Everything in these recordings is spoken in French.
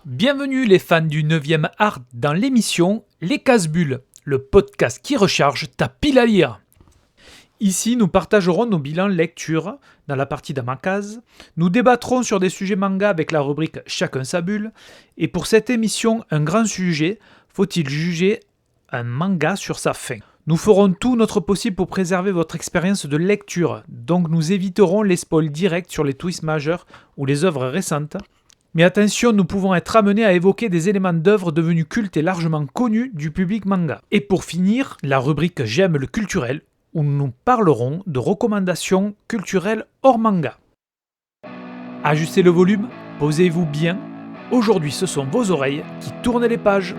Bienvenue les fans du 9e art dans l'émission Les Casse-Bulles, le podcast qui recharge ta pile à lire. Ici, nous partagerons nos bilans lecture dans la partie d'Amakaz. Nous débattrons sur des sujets manga avec la rubrique Chacun sa bulle. Et pour cette émission, un grand sujet, faut-il juger un manga sur sa fin? Nous ferons tout notre possible pour préserver votre expérience de lecture, donc nous éviterons les spoils directs sur les twists majeurs ou les œuvres récentes. Mais attention, nous pouvons être amenés à évoquer des éléments d'œuvres devenus cultes et largement connus du public manga. Et pour finir, la rubrique J'aime le culturel, où nous parlerons de recommandations culturelles hors manga. Ajustez le volume, posez-vous bien. Aujourd'hui, ce sont vos oreilles qui tournent les pages.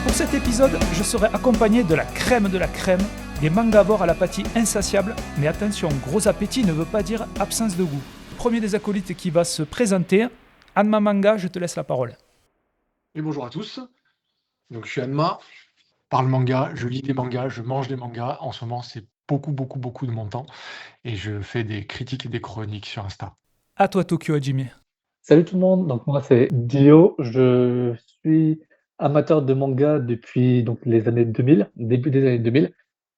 Pour cet épisode, je serai accompagné de la crème, des mangavores à l'apathie insatiable. Mais attention, gros appétit ne veut pas dire absence de goût. Premier des acolytes qui va se présenter, Anma Manga, je te laisse la parole. Et bonjour à tous. Donc je suis Anma, je parle manga, je lis des mangas, je mange des mangas. En ce moment, c'est beaucoup de mon temps. Et je fais des critiques et des chroniques sur Insta. À toi Tokyo Hajime. Salut tout le monde, donc moi c'est Dio, je suis amateur de manga depuis donc les années 2000, début des années 2000,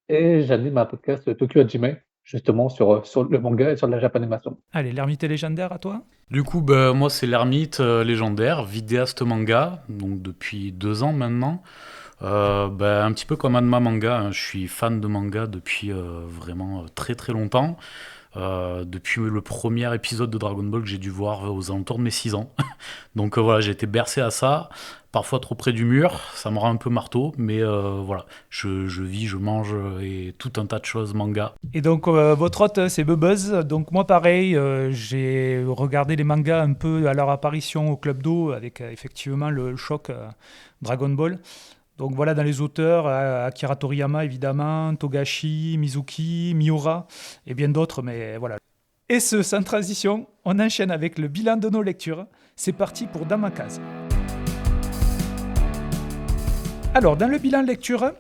et j'anime un podcast Tokyo Hajime, justement sur le manga et sur la japanimation. Allez, l'ermite légendaire à toi. Du coup, moi c'est l'ermite légendaire, vidéaste manga, donc depuis 2 ans maintenant. Un petit peu comme Anma Manga, hein, je suis fan de manga depuis vraiment très longtemps. Depuis le premier épisode de Dragon Ball que j'ai dû voir aux alentours de mes 6 ans. Donc voilà, j'ai été bercé à ça, parfois trop près du mur, ça me rend un peu marteau, mais voilà, je vis, je mange et tout un tas de choses manga. Et donc votre hôte c'est Bubuzz. Donc moi pareil, j'ai regardé les mangas un peu à leur apparition au Club d'eau avec effectivement le choc Dragon Ball. Donc voilà, dans les auteurs, Akira Toriyama évidemment, Togashi, Mizuki, Miura et bien d'autres, mais voilà. Et sans transition, on enchaîne avec le bilan de nos lectures. C'est parti pour Damakaz. Alors, dans le bilan lecture,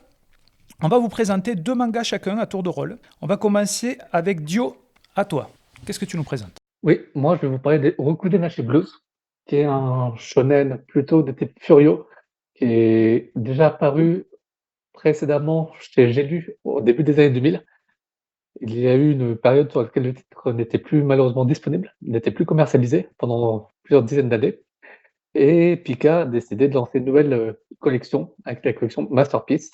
on va vous présenter 2 mangas chacun à tour de rôle. On va commencer avec Dio, à toi. Qu'est-ce que tu nous présentes? Oui, moi je vais vous parler de Rokudenashi Blues, qui est un shonen plutôt de type Furio, qui est déjà apparu précédemment chez J'ai lu au début des années 2000. Il y a eu une période sur laquelle le titre n'était plus malheureusement disponible, n'était plus commercialisé pendant plusieurs dizaines d'années. Et Pika a décidé de lancer une nouvelle collection avec la collection Masterpiece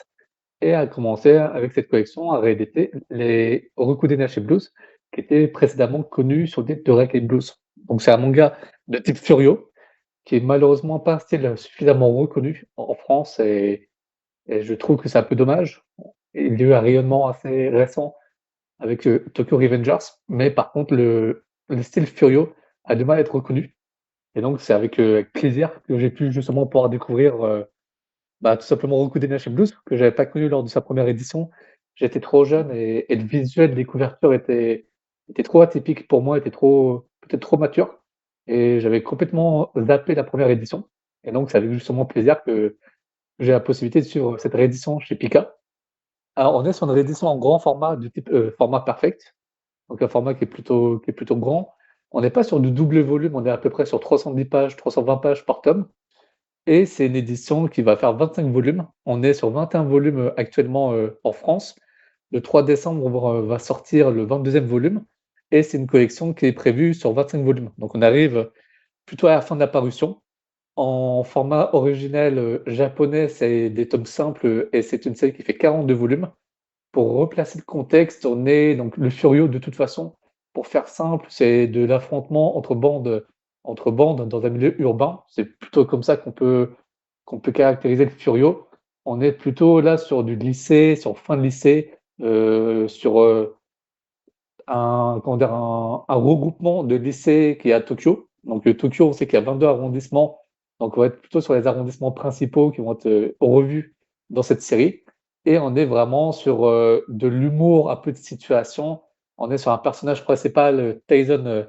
et a commencé avec cette collection à rééditer les Rokudenashi Blues qui étaient précédemment connus sous le titre de Reiki Blues. Donc c'est un manga de type Furio qui est malheureusement pas un style suffisamment reconnu en France et je trouve que c'est un peu dommage. Il y a eu un rayonnement assez récent avec Tokyo Revengers, mais par contre le style Furio a du mal à être reconnu. Et donc c'est avec plaisir que j'ai pu justement pouvoir découvrir tout simplement Rokudenashi Blues, que j'avais pas connu lors de sa première édition. J'étais trop jeune et le visuel des couvertures était trop atypique pour moi, était peut-être trop mature. Et j'avais complètement zappé la première édition. Et donc c'est avec justement plaisir que j'ai la possibilité de suivre cette réédition chez Pika. Alors on est sur une réédition en grand format du type format perfect, donc un format qui est plutôt grand. On n'est pas sur du double volume, on est à peu près sur 310 pages, 320 pages par tome. Et c'est une édition qui va faire 25 volumes. On est sur 21 volumes actuellement en France. Le 3 décembre va sortir le 22e volume. Et c'est une collection qui est prévue sur 25 volumes. Donc on arrive plutôt à la fin de la parution. En format originel japonais, c'est des tomes simples et c'est une série qui fait 42 volumes. Pour replacer le contexte, on est donc le Furio de toute façon. Pour faire simple, c'est de l'affrontement entre bandes dans un milieu urbain. C'est plutôt comme ça qu'on peut caractériser le Furio. On est plutôt là sur du lycée, sur fin de lycée, sur un regroupement de lycées qui est à Tokyo. Donc Tokyo, on sait qu'il y a 22 arrondissements. Donc on va être plutôt sur les arrondissements principaux qui vont être revus dans cette série. Et on est vraiment sur de l'humour, un peu de situation, On est sur un personnage principal, Tyson,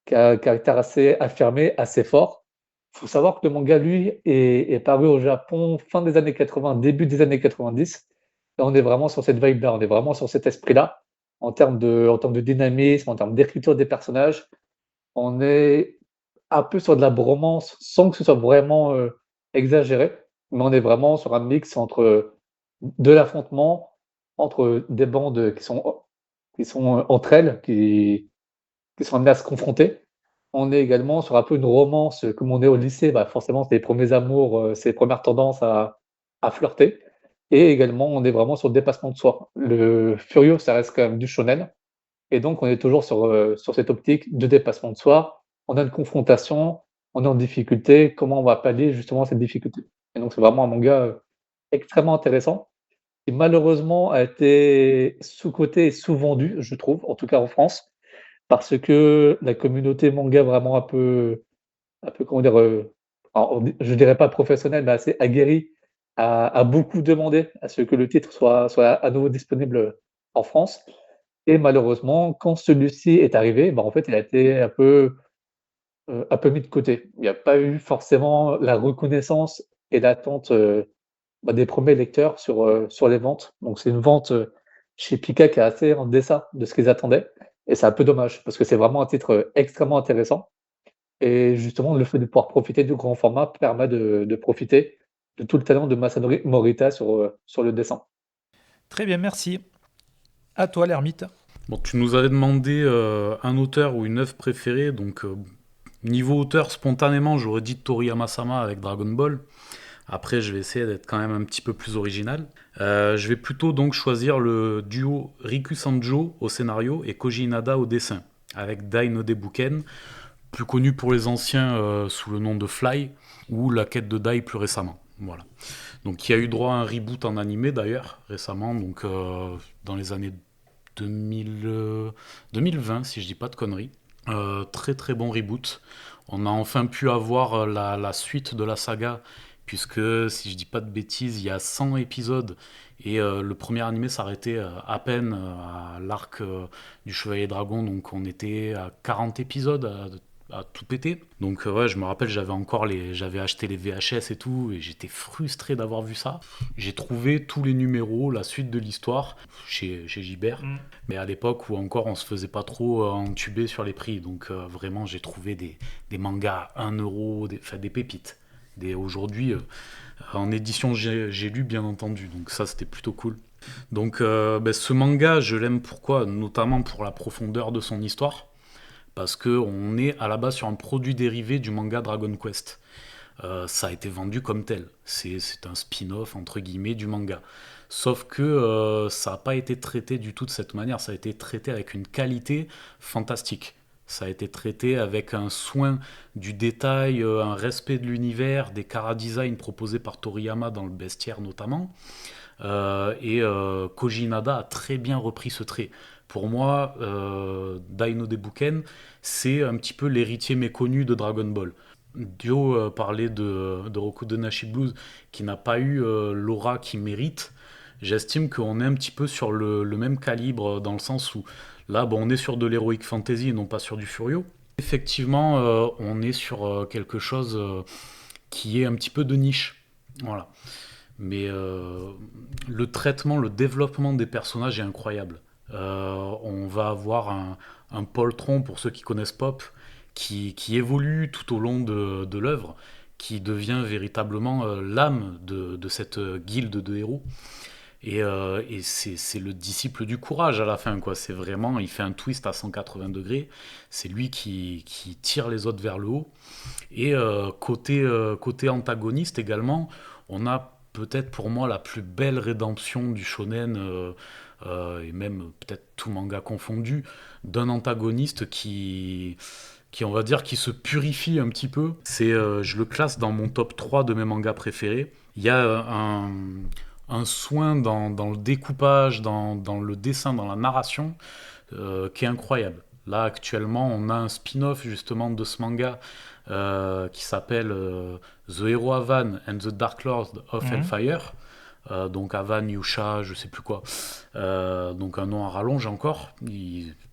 qui a un caractère assez affirmé, assez fort. Il faut savoir que le manga, lui, est paru au Japon fin des années 80, début des années 90. Et on est vraiment sur cette vibe-là, on est vraiment sur cet esprit-là, en termes de dynamisme, en termes d'écriture des personnages. On est un peu sur de la bromance sans que ce soit vraiment, exagéré, mais on est vraiment sur un mix entre de l'affrontement, entre des bandes qui sont entre elles, qui sont amenées à se confronter. On est également sur un peu une romance, comme on est au lycée, bah, forcément, c'est les premiers amours, c'est les premières tendances à flirter et également, on est vraiment sur le dépassement de soi. Le Furio, ça reste quand même du shonen et donc on est toujours sur cette optique de dépassement de soi. On a une confrontation, on est en difficulté, comment on va pallier justement cette difficulté? Et donc c'est vraiment un manga, extrêmement intéressant qui malheureusement a été sous-coté et sous-vendu, je trouve, en tout cas en France. Parce que la communauté manga vraiment un peu comment dire? Alors je dirais pas professionnelle, mais assez aguerrie, a beaucoup demandé à ce que le titre soit à nouveau disponible, en France et malheureusement quand celui-ci est arrivé, bah, en fait, il a été un peu mis de côté. Il y a pas eu forcément la reconnaissance et l'attente, bah, des premiers lecteurs sur les ventes. Donc c'est une vente, chez Pika qui est assez en deçà de ce qu'ils attendaient et c'est un peu dommage parce que c'est vraiment un titre, extrêmement intéressant et justement le fait de pouvoir profiter du grand format permet de profiter de tout le talent de Masanori Morita sur le dessin. Très bien, merci. À toi, l'ermite. Bon, tu nous avais demandé un auteur ou une œuvre préférée, donc niveau auteur, spontanément, j'aurais dit Toriyama-sama avec Dragon Ball. Après, je vais essayer d'être quand même un petit peu plus original. Je vais plutôt donc choisir le duo Riku Sanjo au scénario et Koji Inada au dessin, avec Dai no Debuken, plus connu pour les anciens sous le nom de Fly, ou La quête de Dai plus récemment. Voilà. Donc il y a eu droit à un reboot en animé d'ailleurs, récemment, donc dans les années 2020, si je dis pas de conneries. Très très bon reboot. On a enfin pu avoir la suite de la saga, puisque si je dis pas de bêtises, il y a 100 épisodes et le premier animé s'arrêtait à peine à l'arc du Chevalier Dragon, donc on était à 40 épisodes à tout péter. Donc ouais, je me rappelle, j'avais acheté les VHS et tout, et j'étais frustré d'avoir vu ça. J'ai trouvé tous les numéros, la suite de l'histoire chez Gibert, mais à l'époque où encore on se faisait pas trop entuber sur les prix, donc vraiment j'ai trouvé des mangas à 1 euro, des pépites. Aujourd'hui, en édition j'ai lu bien entendu, donc ça c'était plutôt cool. Donc ce manga, je l'aime pourquoi? Notamment pour la profondeur de son histoire, parce qu'on est à la base sur un produit dérivé du manga Dragon Quest. Ça a été vendu comme tel. C'est un spin-off, entre guillemets, du manga. Sauf que ça n'a pas été traité du tout de cette manière. Ça a été traité avec une qualité fantastique. Ça a été traité avec un soin du détail, un respect de l'univers, des chara-design proposés par Toriyama dans le bestiaire notamment. Koji Inada a très bien repris ce trait. Pour moi, Dai no Debuken, c'est un petit peu l'héritier méconnu de Dragon Ball. Dio parlait de Rokudenashi Blues, qui n'a pas eu l'aura qu'il mérite. J'estime qu'on est un petit peu sur le même calibre, dans le sens où là, bon, on est sur de l'heroic fantasy et non pas sur du Furio. Effectivement, on est sur quelque chose qui est un petit peu de niche. Voilà. Mais le traitement, le développement des personnages est incroyable. On va avoir un poltron, pour ceux qui connaissent Pop, qui évolue tout au long de l'œuvre, qui devient véritablement l'âme de cette guilde de héros. Et c'est le disciple du courage à la fin, quoi. C'est vraiment, il fait un twist à 180 degrés. C'est lui qui tire les autres vers le haut. Et côté antagoniste également, on a peut-être pour moi la plus belle rédemption du shonen, et même peut-être tout manga confondu, d'un antagoniste qui on va dire, qui se purifie un petit peu. Je le classe dans mon top 3 de mes mangas préférés. Il y a un soin dans le découpage, dans le dessin, dans la narration, qui est incroyable. Là, actuellement, on a un spin-off justement de ce manga qui s'appelle The Hero Avan and the Dark Lord of Hellfire. Donc Avan, Yusha, je sais plus quoi. Donc un nom à rallonge encore.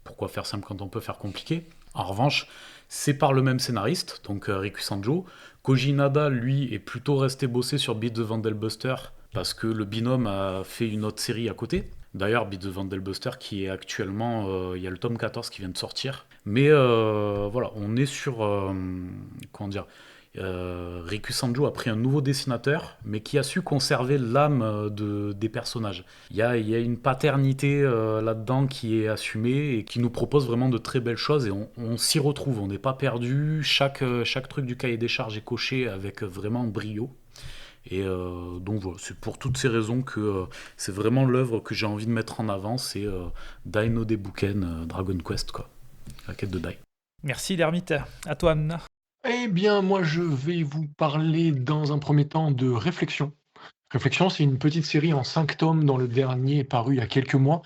pourquoi faire simple quand on peut faire compliqué? En revanche, c'est par le même scénariste, donc Riku Sanjo. Koji Inada, lui, est plutôt resté bosser sur Beat the Vandelbuster parce que le binôme a fait une autre série à côté. D'ailleurs, Beat the Vandelbuster qui est actuellement, il y a le tome 14 qui vient de sortir. Mais voilà, on est sur, comment dire, Riku Sanjo a pris un nouveau dessinateur, mais qui a su conserver l'âme des personnages. Il y a une paternité là-dedans qui est assumée et qui nous propose vraiment de très belles choses et on s'y retrouve, on n'est pas perdu. Chaque truc du cahier des charges est coché avec vraiment brio. Et donc voilà, c'est pour toutes ces raisons que c'est vraiment l'œuvre que j'ai envie de mettre en avant, c'est Dai no Debuken, Dragon Quest, quoi. La quête de Dai. Merci l'ermite. À toi, Anna. Eh bien, moi, je vais vous parler dans un premier temps de Réflexion. Réflexion, c'est une petite série en 5 tomes dont le dernier est paru il y a quelques mois.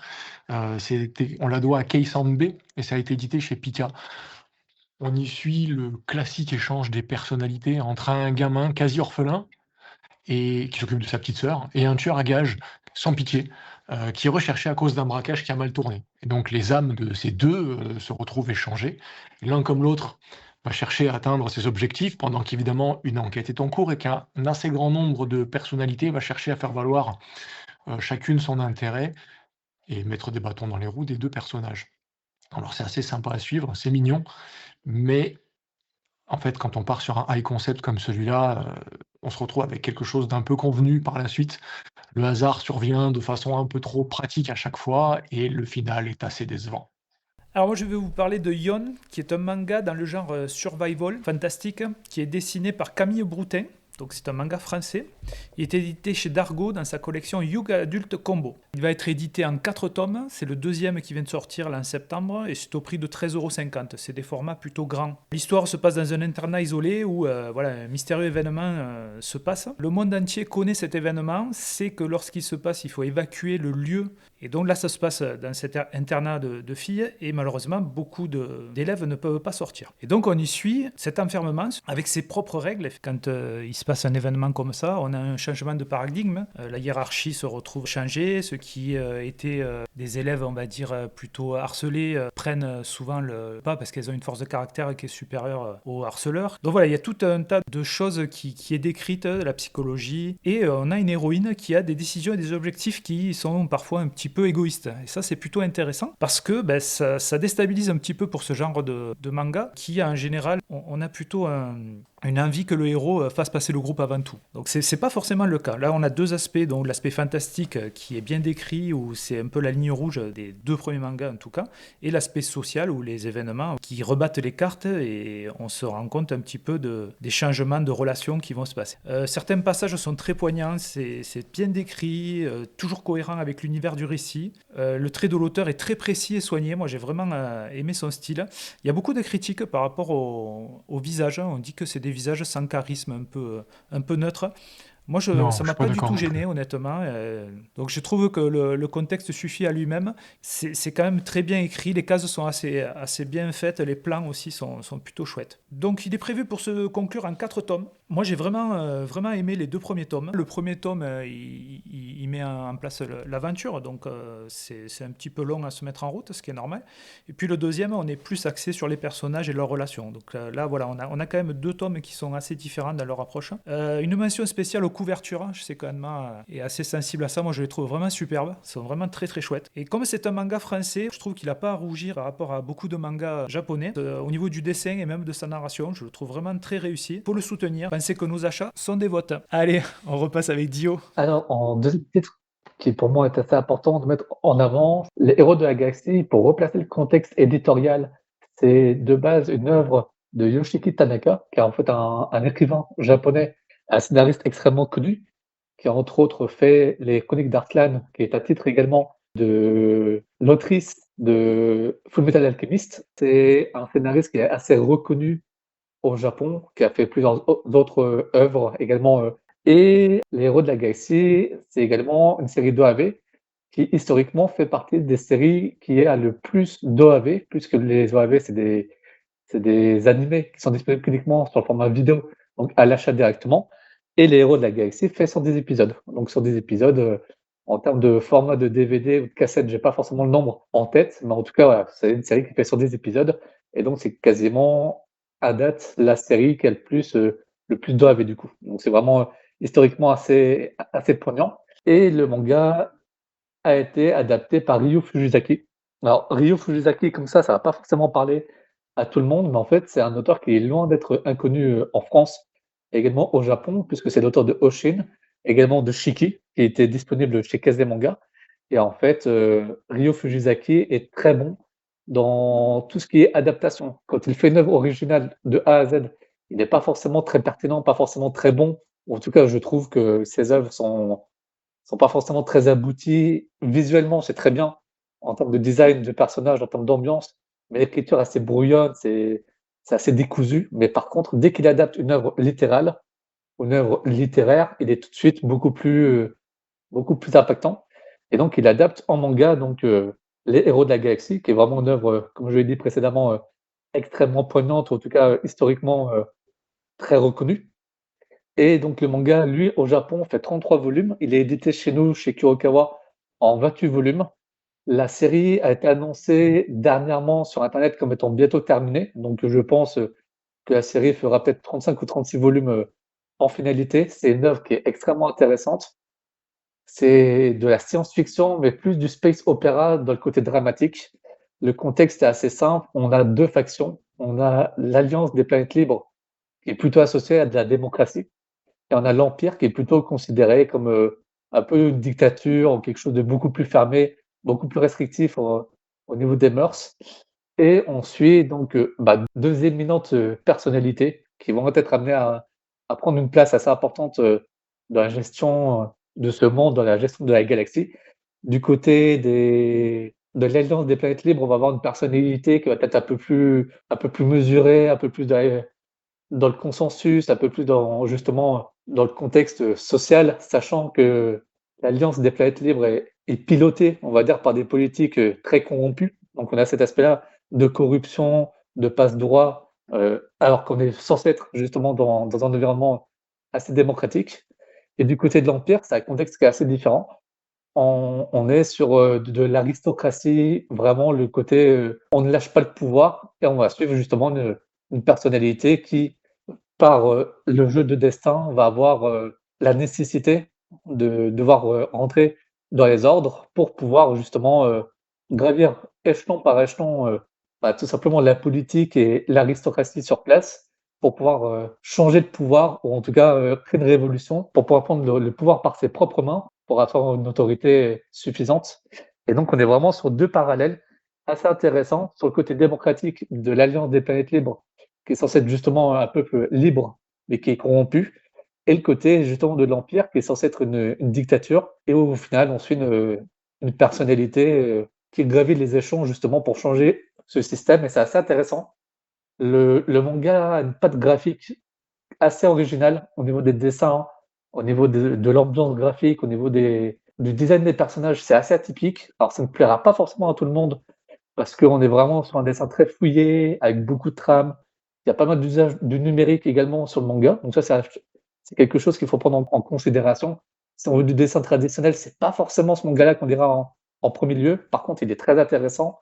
On la doit à Kei Sanbe et ça a été édité chez Pika. On y suit le classique échange des personnalités entre un gamin quasi orphelin et qui s'occupe de sa petite sœur et un tueur à gages sans pitié qui est recherché à cause d'un braquage qui a mal tourné. Et donc les âmes de ces deux se retrouvent échangées. L'un comme l'autre va chercher à atteindre ses objectifs pendant qu'évidemment une enquête est en cours et qu'un assez grand nombre de personnalités va chercher à faire valoir chacune son intérêt et mettre des bâtons dans les roues des deux personnages. Alors c'est assez sympa à suivre, c'est mignon, mais en fait, quand on part sur un high concept comme celui-là, on se retrouve avec quelque chose d'un peu convenu par la suite. Le hasard survient de façon un peu trop pratique à chaque fois et le final est assez décevant. Alors moi je vais vous parler de Yon, qui est un manga dans le genre survival, fantastique, qui est dessiné par Camille Broutin. Donc c'est un manga français. Il est édité chez Dargo dans sa collection Young Adult Combo. Il va être édité en 4 tomes. C'est le deuxième qui vient de sortir là en septembre et c'est au prix de 13,50 €. C'est des formats plutôt grands. L'histoire se passe dans un internat isolé où voilà, un mystérieux événement se passe. Le monde entier connaît cet événement, sait que lorsqu'il se passe, il faut évacuer le lieu. Et donc là, ça se passe dans cet internat de filles et malheureusement, beaucoup d'élèves ne peuvent pas sortir. Et donc on y suit cet enfermement avec ses propres règles. Quand il se passe un événement comme ça, on a un changement de paradigme. La hiérarchie se retrouve changée. Ceux qui étaient des élèves, on va dire, plutôt harcelés, prennent souvent le pas parce qu'elles ont une force de caractère qui est supérieure aux harceleurs. Donc voilà, il y a tout un tas de choses qui est décrite, la psychologie. Et on a une héroïne qui a des décisions et des objectifs qui sont parfois un petit peu égoïstes. Et ça, c'est plutôt intéressant parce que ça déstabilise un petit peu pour ce genre de manga qui, en général, on a plutôt une envie que le héros fasse passer le groupe avant tout. Donc c'est pas forcément le cas. Là, on a deux aspects, donc l'aspect fantastique qui est bien décrit, où c'est un peu la ligne rouge des 2 premiers mangas en tout cas, et l'aspect social, où les événements qui rebattent les cartes et on se rend compte un petit peu des changements de relations qui vont se passer. Certains passages sont très poignants, c'est bien décrit, toujours cohérent avec l'univers du récit. Le trait de l'auteur est très précis et soigné. Moi, j'ai vraiment aimé son style. Il y a beaucoup de critiques par rapport au visage. On dit que c'est des visages sans charisme, un peu neutres. Moi, Non, ça je m'a suis pas pas du d'accord tout non plus. gêné, honnêtement. Donc, je trouve que le contexte suffit à lui-même. C'est quand même très bien écrit. Les cases sont assez bien faites. Les plans aussi sont plutôt chouettes. Donc, il est prévu pour se conclure en 4 tomes. Moi, j'ai vraiment aimé les 2 premiers tomes. Le premier tome, il met en place l'aventure. Donc, c'est un petit peu long à se mettre en route, ce qui est normal. Et puis, le deuxième, on est plus axé sur les personnages et leurs relations. Donc là, voilà, on a quand même 2 tomes qui sont assez différents dans leur approche. Une mention spéciale aux couvertures. Je sais qu'Anma est assez sensible à ça. Moi, je les trouve vraiment superbes. Ils sont vraiment très très chouettes. Et comme c'est un manga français, je trouve qu'il n'a pas à rougir par rapport à beaucoup de mangas japonais. Au niveau du dessin et même de sa narration, je le trouve vraiment très réussi. Il faut le soutenir. Pensez que nos achats sont des votes. Allez, on repasse avec Dio. Alors, en deuxième titre, qui pour moi est assez important de mettre en avant, Les Héros de la Galaxie, pour replacer le contexte éditorial, c'est de base une œuvre de Yoshiki Tanaka, qui est en fait un écrivain japonais, un scénariste extrêmement connu, qui a entre autres fait Les Chroniques d'Artlan, qui est un titre également de l'autrice de Fullmetal Alchemist. C'est un scénariste qui est assez reconnu au Japon, qui a fait plusieurs autres œuvres également. Et Les Héros de la Galaxie, c'est également une série d'OAV qui historiquement fait partie des séries qui a le plus d'OAV, puisque les OAV, c'est des animés qui sont disponibles uniquement sur le format vidéo, donc à l'achat directement. Et Les Héros de la Galaxie fait 110 épisodes. Donc sur 10 épisodes, En termes de format de DVD ou de cassette, j'ai pas forcément le nombre en tête, mais en tout cas, voilà, c'est une série qui fait sur 10 épisodes et donc c'est quasiment, à date, la série qui a le plus d'OAV du coup. Donc c'est vraiment, historiquement assez poignant et le manga a été adapté par Ryu Fujisaki. Alors Ryu Fujisaki comme ça va pas forcément parler à tout le monde, mais en fait, c'est un auteur qui est loin d'être inconnu, en France, et également au Japon, puisque c'est l'auteur de Oshin, également de Shiki, qui était disponible chez Kazé Manga et en fait, Ryo Fujisaki est très bon dans tout ce qui est adaptation. Quand il fait une œuvre originale de A à Z, il n'est pas forcément très pertinent, pas forcément très bon, ou en tout cas, je trouve que ses œuvres sont pas forcément très abouties. Visuellement, c'est très bien en termes de design de personnages, en termes d'ambiance, mais l'écriture est assez brouillonne, c'est assez décousu. Mais par contre, dès qu'il adapte une œuvre littérale ou une œuvre littéraire, il est tout de suite beaucoup plus impactant et donc il adapte en manga donc Les Héros de la Galaxie, qui est vraiment une œuvre, comme je l'ai dit précédemment, extrêmement poignante, ou en tout cas, historiquement, très reconnue et donc le manga, lui, au Japon, fait 33 volumes. Il est édité chez nous, chez Kurokawa, en 28 volumes. La série a été annoncée dernièrement sur internet comme étant bientôt terminée, donc je pense, que la série fera peut-être 35 ou 36 volumes, en finalité. C'est une œuvre qui est extrêmement intéressante. C'est de la science-fiction, mais plus du space opéra dans le côté dramatique. Le contexte est assez simple. On a 2 factions. On a l'Alliance des planètes libres, qui est plutôt associée à de la démocratie et on a l'Empire qui est plutôt considéré comme, un peu une dictature ou quelque chose de beaucoup plus fermé, beaucoup plus restrictif au niveau des mœurs et on suit donc, 2 éminentes, personnalités qui vont être amenées à prendre une place assez importante, dans la gestion, de ce monde, dans la gestion de la galaxie. Du côté de l'Alliance des planètes libres, on va avoir une personnalité qui va être un peu plus mesurée, un peu plus dans le consensus, un peu plus dans justement, dans le contexte, social, sachant que l'Alliance des planètes libres est pilotée, on va dire, par des politiques, très corrompus. Donc on a cet aspect-là de corruption, de passe-droit, alors qu'on est censé être justement dans un environnement assez démocratique et du côté de l'Empire, c'est un contexte qui est assez différent. On est sur, de l'aristocratie, vraiment le côté, on ne lâche pas le pouvoir et on va suivre justement une personnalité qui par, le jeu de destin, va avoir, la nécessité de devoir, rentrer dans les ordres pour pouvoir justement, gravir échelon par échelon, tout simplement la politique et l'aristocratie sur place pour pouvoir, changer de pouvoir ou en tout cas, créer une révolution pour pouvoir prendre le pouvoir par ses propres mains, pour avoir une autorité suffisante et donc on est vraiment sur 2 parallèles assez intéressants. Sur le côté démocratique de l'Alliance des planètes libres qui est censé être justement un peuple libre, mais qui est corrompu, et le côté justement de l'Empire, qui est censé être une dictature, et où, au final, on suit une personnalité qui gravit les échelons justement pour changer ce système, et c'est assez intéressant. Le manga a une patte graphique assez originale au niveau des dessins, au niveau de l'ambiance graphique, au niveau du design des personnages, c'est assez atypique. Alors ça ne plaira pas forcément à tout le monde, parce qu'on est vraiment sur un dessin très fouillé, avec beaucoup de trames. Il y a pas mal d'usage du numérique également sur le manga, donc ça, c'est quelque chose qu'il faut prendre en considération. Si on veut du dessin traditionnel, c'est pas forcément ce manga-là qu'on dira en 1er lieu. Par contre, il est très intéressant,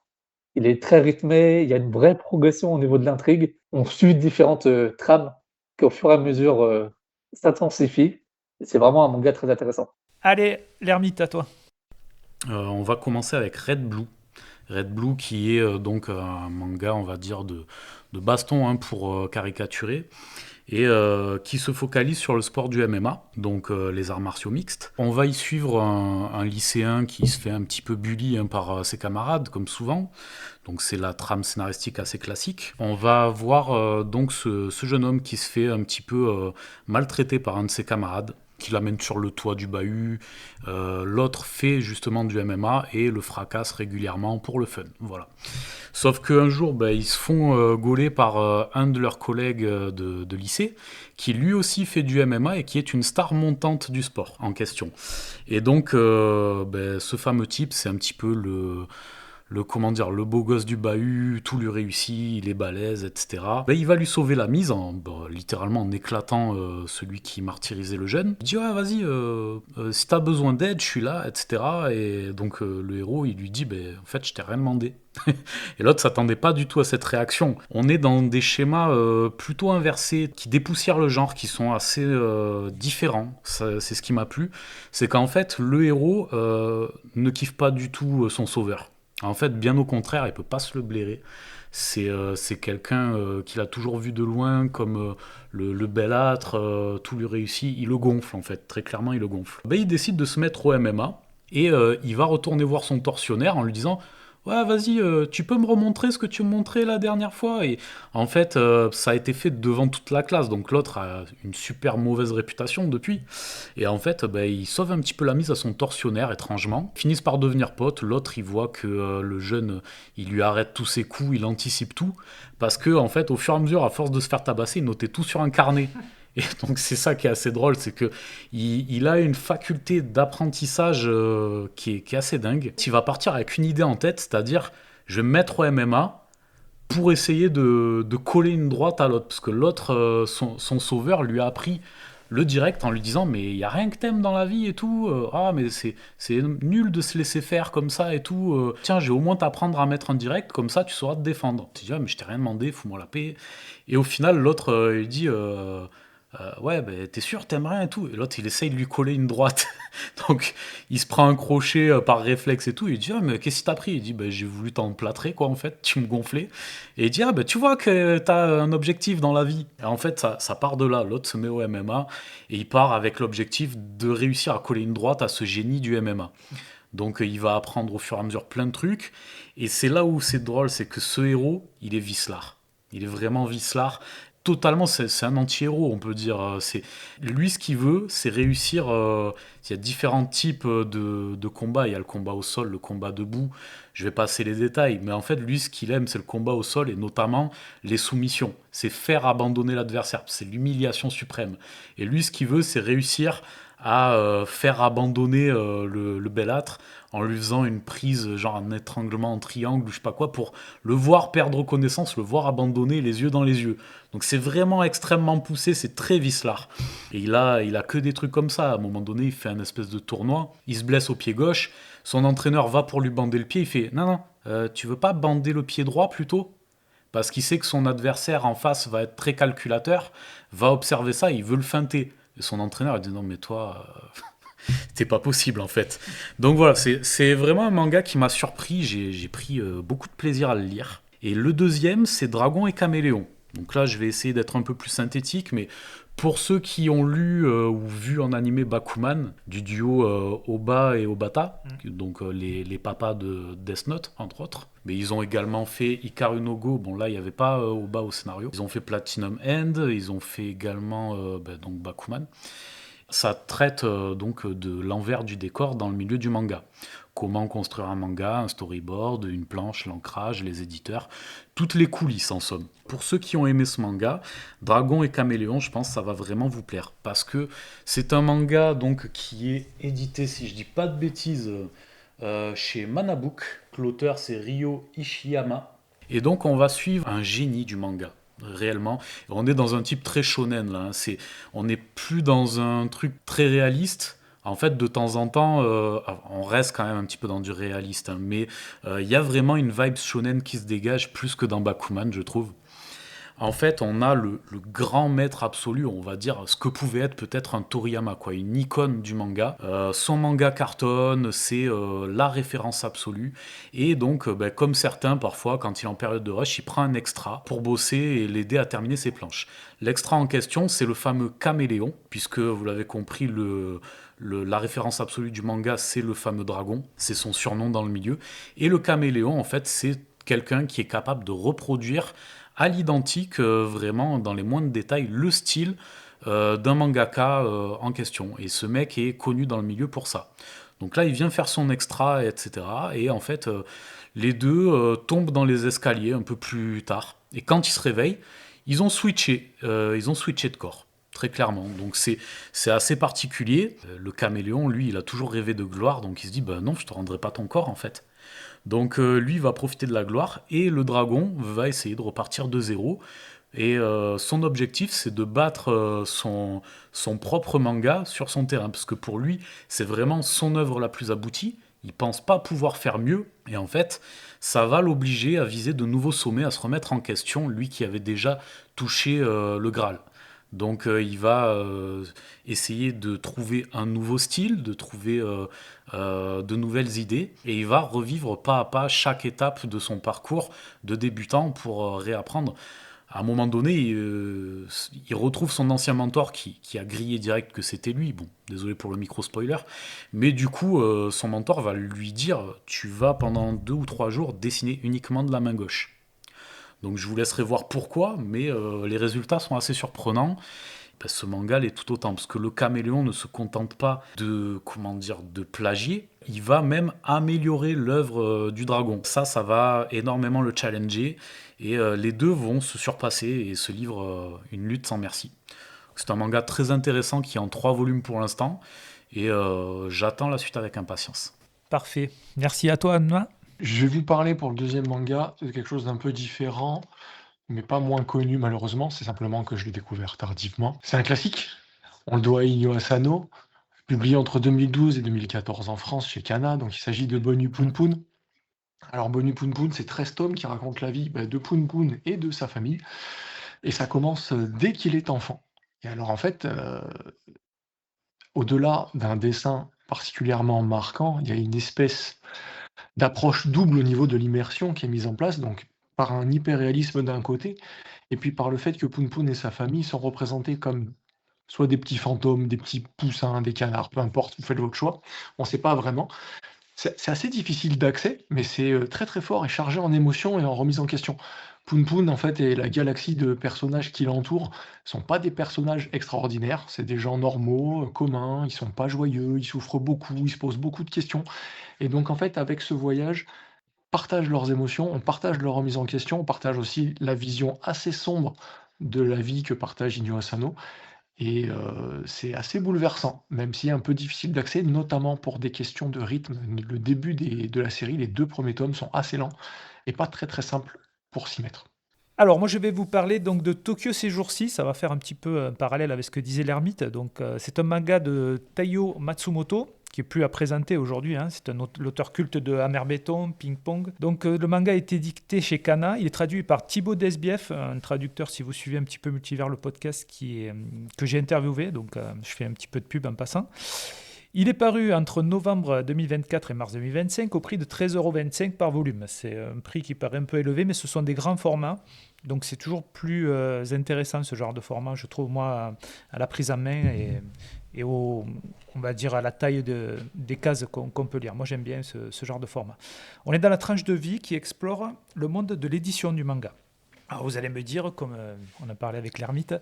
il est très rythmé, il y a une vraie progression au niveau de l'intrigue. On suit différentes, trames qui, au fur et à mesure, s'intensifient. C'est vraiment un manga très intéressant. Allez, l'ermite, à toi. On va commencer avec Red Blue. Red Blue qui est donc un manga, on va dire, de baston hein, pour caricaturer, et qui se focalise sur le sport du MMA, donc les arts martiaux mixtes. On va y suivre un lycéen qui se fait un petit peu bully hein, par ses camarades, comme souvent. Donc c'est la trame scénaristique assez classique. On va voir donc ce jeune homme qui se fait un petit peu maltraité par un de ses camarades, qui l'amène sur le toit du bahut. L'autre fait justement du MMA et le fracasse régulièrement pour le fun. Voilà. Sauf qu'un jour, ils se font gauler par un de leurs collègues de lycée, qui lui aussi fait du MMA et qui est une star montante du sport en question. Et donc, ce fameux type, c'est un petit peu le beau gosse du bahut, tout lui réussit, il est balèze, etc. Ben, il va lui sauver la mise, littéralement en éclatant celui qui martyrisait le jeune. Il dit ouais, vas-y, si t'as besoin d'aide, je suis là, etc. Et donc le héros, il lui dit en fait, je t'ai rien demandé. Et l'autre s'attendait pas du tout à cette réaction. On est dans des schémas plutôt inversés, qui dépoussièrent le genre, qui sont assez différents. C'est ce qui m'a plu. C'est qu'en fait, le héros ne kiffe pas du tout son sauveur. En fait, bien au contraire, il peut pas se le blairer. C'est quelqu'un qu'il a toujours vu de loin comme le belâtre, tout lui réussit. Il le gonfle, en fait. Très clairement, il le gonfle. Il décide de se mettre au MMA et il va retourner voir son tortionnaire en lui disant ouais, vas-y, tu peux me remontrer ce que tu me montrais la dernière fois. Et en fait, ça a été fait devant toute la classe, donc l'autre a une super mauvaise réputation depuis. Et en fait, il sauve un petit peu la mise à son tortionnaire, étrangement. Ils finissent par devenir potes. L'autre, il voit que le jeune, il lui arrête tous ses coups, il anticipe tout. Parce que, en fait, au fur et à mesure, à force de se faire tabasser, il notait tout sur un carnet. Et donc c'est ça qui est assez drôle, c'est que il a une faculté d'apprentissage qui est assez dingue. Il va partir avec une idée en tête, c'est-à-dire je vais me mettre au MMA pour essayer de coller une droite à l'autre, parce que l'autre, son sauveur, lui a appris le direct en lui disant mais il y a rien que t'aimes dans la vie et tout, mais c'est nul de se laisser faire comme ça et tout, tiens, je vais au moins t'apprendre à mettre un direct, comme ça tu sauras te défendre. Tu dis mais je t'ai rien demandé, fous-moi la paix. Et au final l'autre il dit ouais, t'es sûr, t'aimes rien et tout. Et l'autre, il essaye de lui coller une droite. Donc, il se prend un crochet par réflexe et tout. Il dit, mais qu'est-ce qui t'a pris? Il dit, j'ai voulu t'emplâtrer, quoi, en fait. Tu me gonflais. Et il dit, tu vois que t'as un objectif dans la vie. Et en fait, ça part de là. L'autre se met au MMA et il part avec l'objectif de réussir à coller une droite à ce génie du MMA. Donc, il va apprendre au fur et à mesure plein de trucs. Et c'est là où c'est drôle, c'est que ce héros, il est vicelard. Il est vraiment vicelard. Totalement, c'est un anti-héros, on peut dire. Lui, ce qu'il veut, c'est réussir. Il y a différents types de combats. Il y a le combat au sol, le combat debout. Je vais passer les détails, mais en fait, lui, ce qu'il aime, c'est le combat au sol et notamment les soumissions. C'est faire abandonner l'adversaire. C'est l'humiliation suprême. Et lui, ce qu'il veut, c'est réussir à faire abandonner le belâtre en lui faisant une prise, genre un étranglement en triangle ou je sais pas quoi, pour le voir perdre connaissance, le voir abandonner les yeux dans les yeux. Donc c'est vraiment extrêmement poussé, c'est très vicelard. Et il a que des trucs comme ça. À un moment donné, il fait un espèce de tournoi, il se blesse au pied gauche, son entraîneur va pour lui bander le pied, il fait « Non, tu veux pas bander le pied droit plutôt ?» Parce qu'il sait que son adversaire en face va être très calculateur, va observer ça, il veut le feinter. Et son entraîneur, il dit « Non mais toi... c'est pas possible en fait. » Donc voilà, c'est vraiment un manga qui m'a surpris, j'ai pris beaucoup de plaisir à le lire. Et le deuxième, c'est Dragon et Caméléon. Donc là, je vais essayer d'être un peu plus synthétique, mais pour ceux qui ont lu ou vu en animé Bakuman, du duo Oba et Obata, donc les papas de Death Note, entre autres, mais ils ont également fait Hikaru no Go, bon là, il n'y avait pas Oba au scénario, ils ont fait Platinum End, ils ont fait également donc Bakuman. Ça traite donc de l'envers du décor dans le milieu du manga. Comment construire un manga, un storyboard, une planche, l'ancrage, les éditeurs, toutes les coulisses en somme. Pour ceux qui ont aimé ce manga, Dragon et Caméléon, je pense que ça va vraiment vous plaire. Parce que c'est un manga donc, qui est édité, si je dis pas de bêtises, chez Manabook. L'auteur c'est Ryo Ishiyama. Et donc on va suivre un génie du manga. Réellement, on est dans un type très shonen là. On n'est plus dans un truc très réaliste. En fait, de temps en temps, on reste quand même un petit peu dans du réaliste, hein, mais il y a vraiment une vibe shonen qui se dégage plus que dans Bakuman, je trouve. En fait, on a le grand maître absolu, on va dire, ce que pouvait être peut-être un Toriyama, quoi, une icône du manga. Son manga cartonne, c'est la référence absolue. Et donc, comme certains, parfois, quand il est en période de rush, il prend un extra pour bosser et l'aider à terminer ses planches. L'extra en question, c'est le fameux Caméléon, puisque, vous l'avez compris, la référence absolue du manga, c'est le fameux dragon. C'est son surnom dans le milieu. Et le Caméléon, en fait, c'est quelqu'un qui est capable de reproduire à l'identique, vraiment dans les moindres détails, le style d'un mangaka en question. Et ce mec est connu dans le milieu pour ça. Donc là, il vient faire son extra, etc. Et en fait, les deux tombent dans les escaliers un peu plus tard. Et quand ils se réveillent, ils ont switché de corps. Très clairement. Donc c'est assez particulier. Le Caméléon, lui, il a toujours rêvé de gloire. Donc il se dit, non, je te rendrai pas ton corps, en fait. Donc lui va profiter de la gloire et le dragon va essayer de repartir de zéro. Et son objectif, c'est de battre son propre manga sur son terrain. Parce que pour lui, c'est vraiment son œuvre la plus aboutie. Il pense pas pouvoir faire mieux. Et en fait, ça va l'obliger à viser de nouveaux sommets, à se remettre en question, lui qui avait déjà touché le Graal. Donc il va essayer de trouver un nouveau style, de trouver de nouvelles idées, et il va revivre pas à pas chaque étape de son parcours de débutant pour réapprendre. À un moment donné, il retrouve son ancien mentor qui a grillé direct que c'était lui. Bon, désolé pour le micro-spoiler. Mais du coup, son mentor va lui dire, tu vas pendant 2 ou 3 jours dessiner uniquement de la main gauche. Donc je vous laisserai voir pourquoi, mais les résultats sont assez surprenants. Ben, ce manga l'est tout autant, parce que le caméléon ne se contente pas de plagier, il va même améliorer l'œuvre du dragon. Ça va énormément le challenger, et les deux vont se surpasser et se livrent une lutte sans merci. C'est un manga très intéressant qui est en 3 volumes pour l'instant, et j'attends la suite avec impatience. Parfait. Merci à toi, Anna. Je vais vous parler pour le deuxième manga de quelque chose d'un peu différent, mais pas moins connu malheureusement. C'est simplement que je l'ai découvert tardivement. C'est un classique. On le doit à Inyo Asano, publié entre 2012 et 2014 en France chez Kana. Donc il s'agit de Bonu Poon Poon. Alors Bonu Poon Poon, c'est 13 tomes qui racontent la vie de Poon Poon et de sa famille. Et ça commence dès qu'il est enfant. Et alors en fait, au-delà d'un dessin particulièrement marquant, il y a une espèce d'approche double au niveau de l'immersion qui est mise en place, donc par un hyper-réalisme d'un côté, et puis par le fait que Poon Poon et sa famille sont représentés comme soit des petits fantômes, des petits poussins, des canards, peu importe, vous faites votre choix, on ne sait pas vraiment. C'est assez difficile d'accès, mais c'est très très fort et chargé en émotions et en remise en question. Poon Poon, en fait, et la galaxie de personnages qui l'entourent sont pas des personnages extraordinaires, c'est des gens normaux, communs, ils sont pas joyeux, ils souffrent beaucoup, ils se posent beaucoup de questions. Et donc, en fait, avec ce voyage, partagent leurs émotions, on partage leur remise en question, on partage aussi la vision assez sombre de la vie que partage Inyo Asano. Et c'est assez bouleversant, même si un peu difficile d'accès, notamment pour des questions de rythme. Le début de la série, les 2 premiers tomes sont assez lents et pas très très simples pour s'y mettre. Alors, moi, je vais vous parler donc de Tokyo ces jours-ci. Ça va faire un petit peu un parallèle avec ce que disait l'ermite. Donc, c'est un manga de Taiyo Matsumoto, qui est plus à présenter aujourd'hui, hein. C'est l'auteur culte de Hammer Béton, Ping Pong. Donc, le manga a été dicté chez Kana. Il est traduit par Thibaut Desbief, un traducteur, si vous suivez un petit peu Multivers, le podcast, que j'ai interviewé. Donc, je fais un petit peu de pub en passant. Il est paru entre novembre 2024 et mars 2025 au prix de 13,25 € par volume. C'est un prix qui paraît un peu élevé, mais ce sont des grands formats. Donc c'est toujours plus intéressant ce genre de format, je trouve, moi, à la prise en main et on va dire à la taille des cases qu'on peut lire. Moi j'aime bien ce genre de format. On est dans la tranche de vie qui explore le monde de l'édition du manga. Alors vous allez me dire, comme on a parlé avec l'ermite,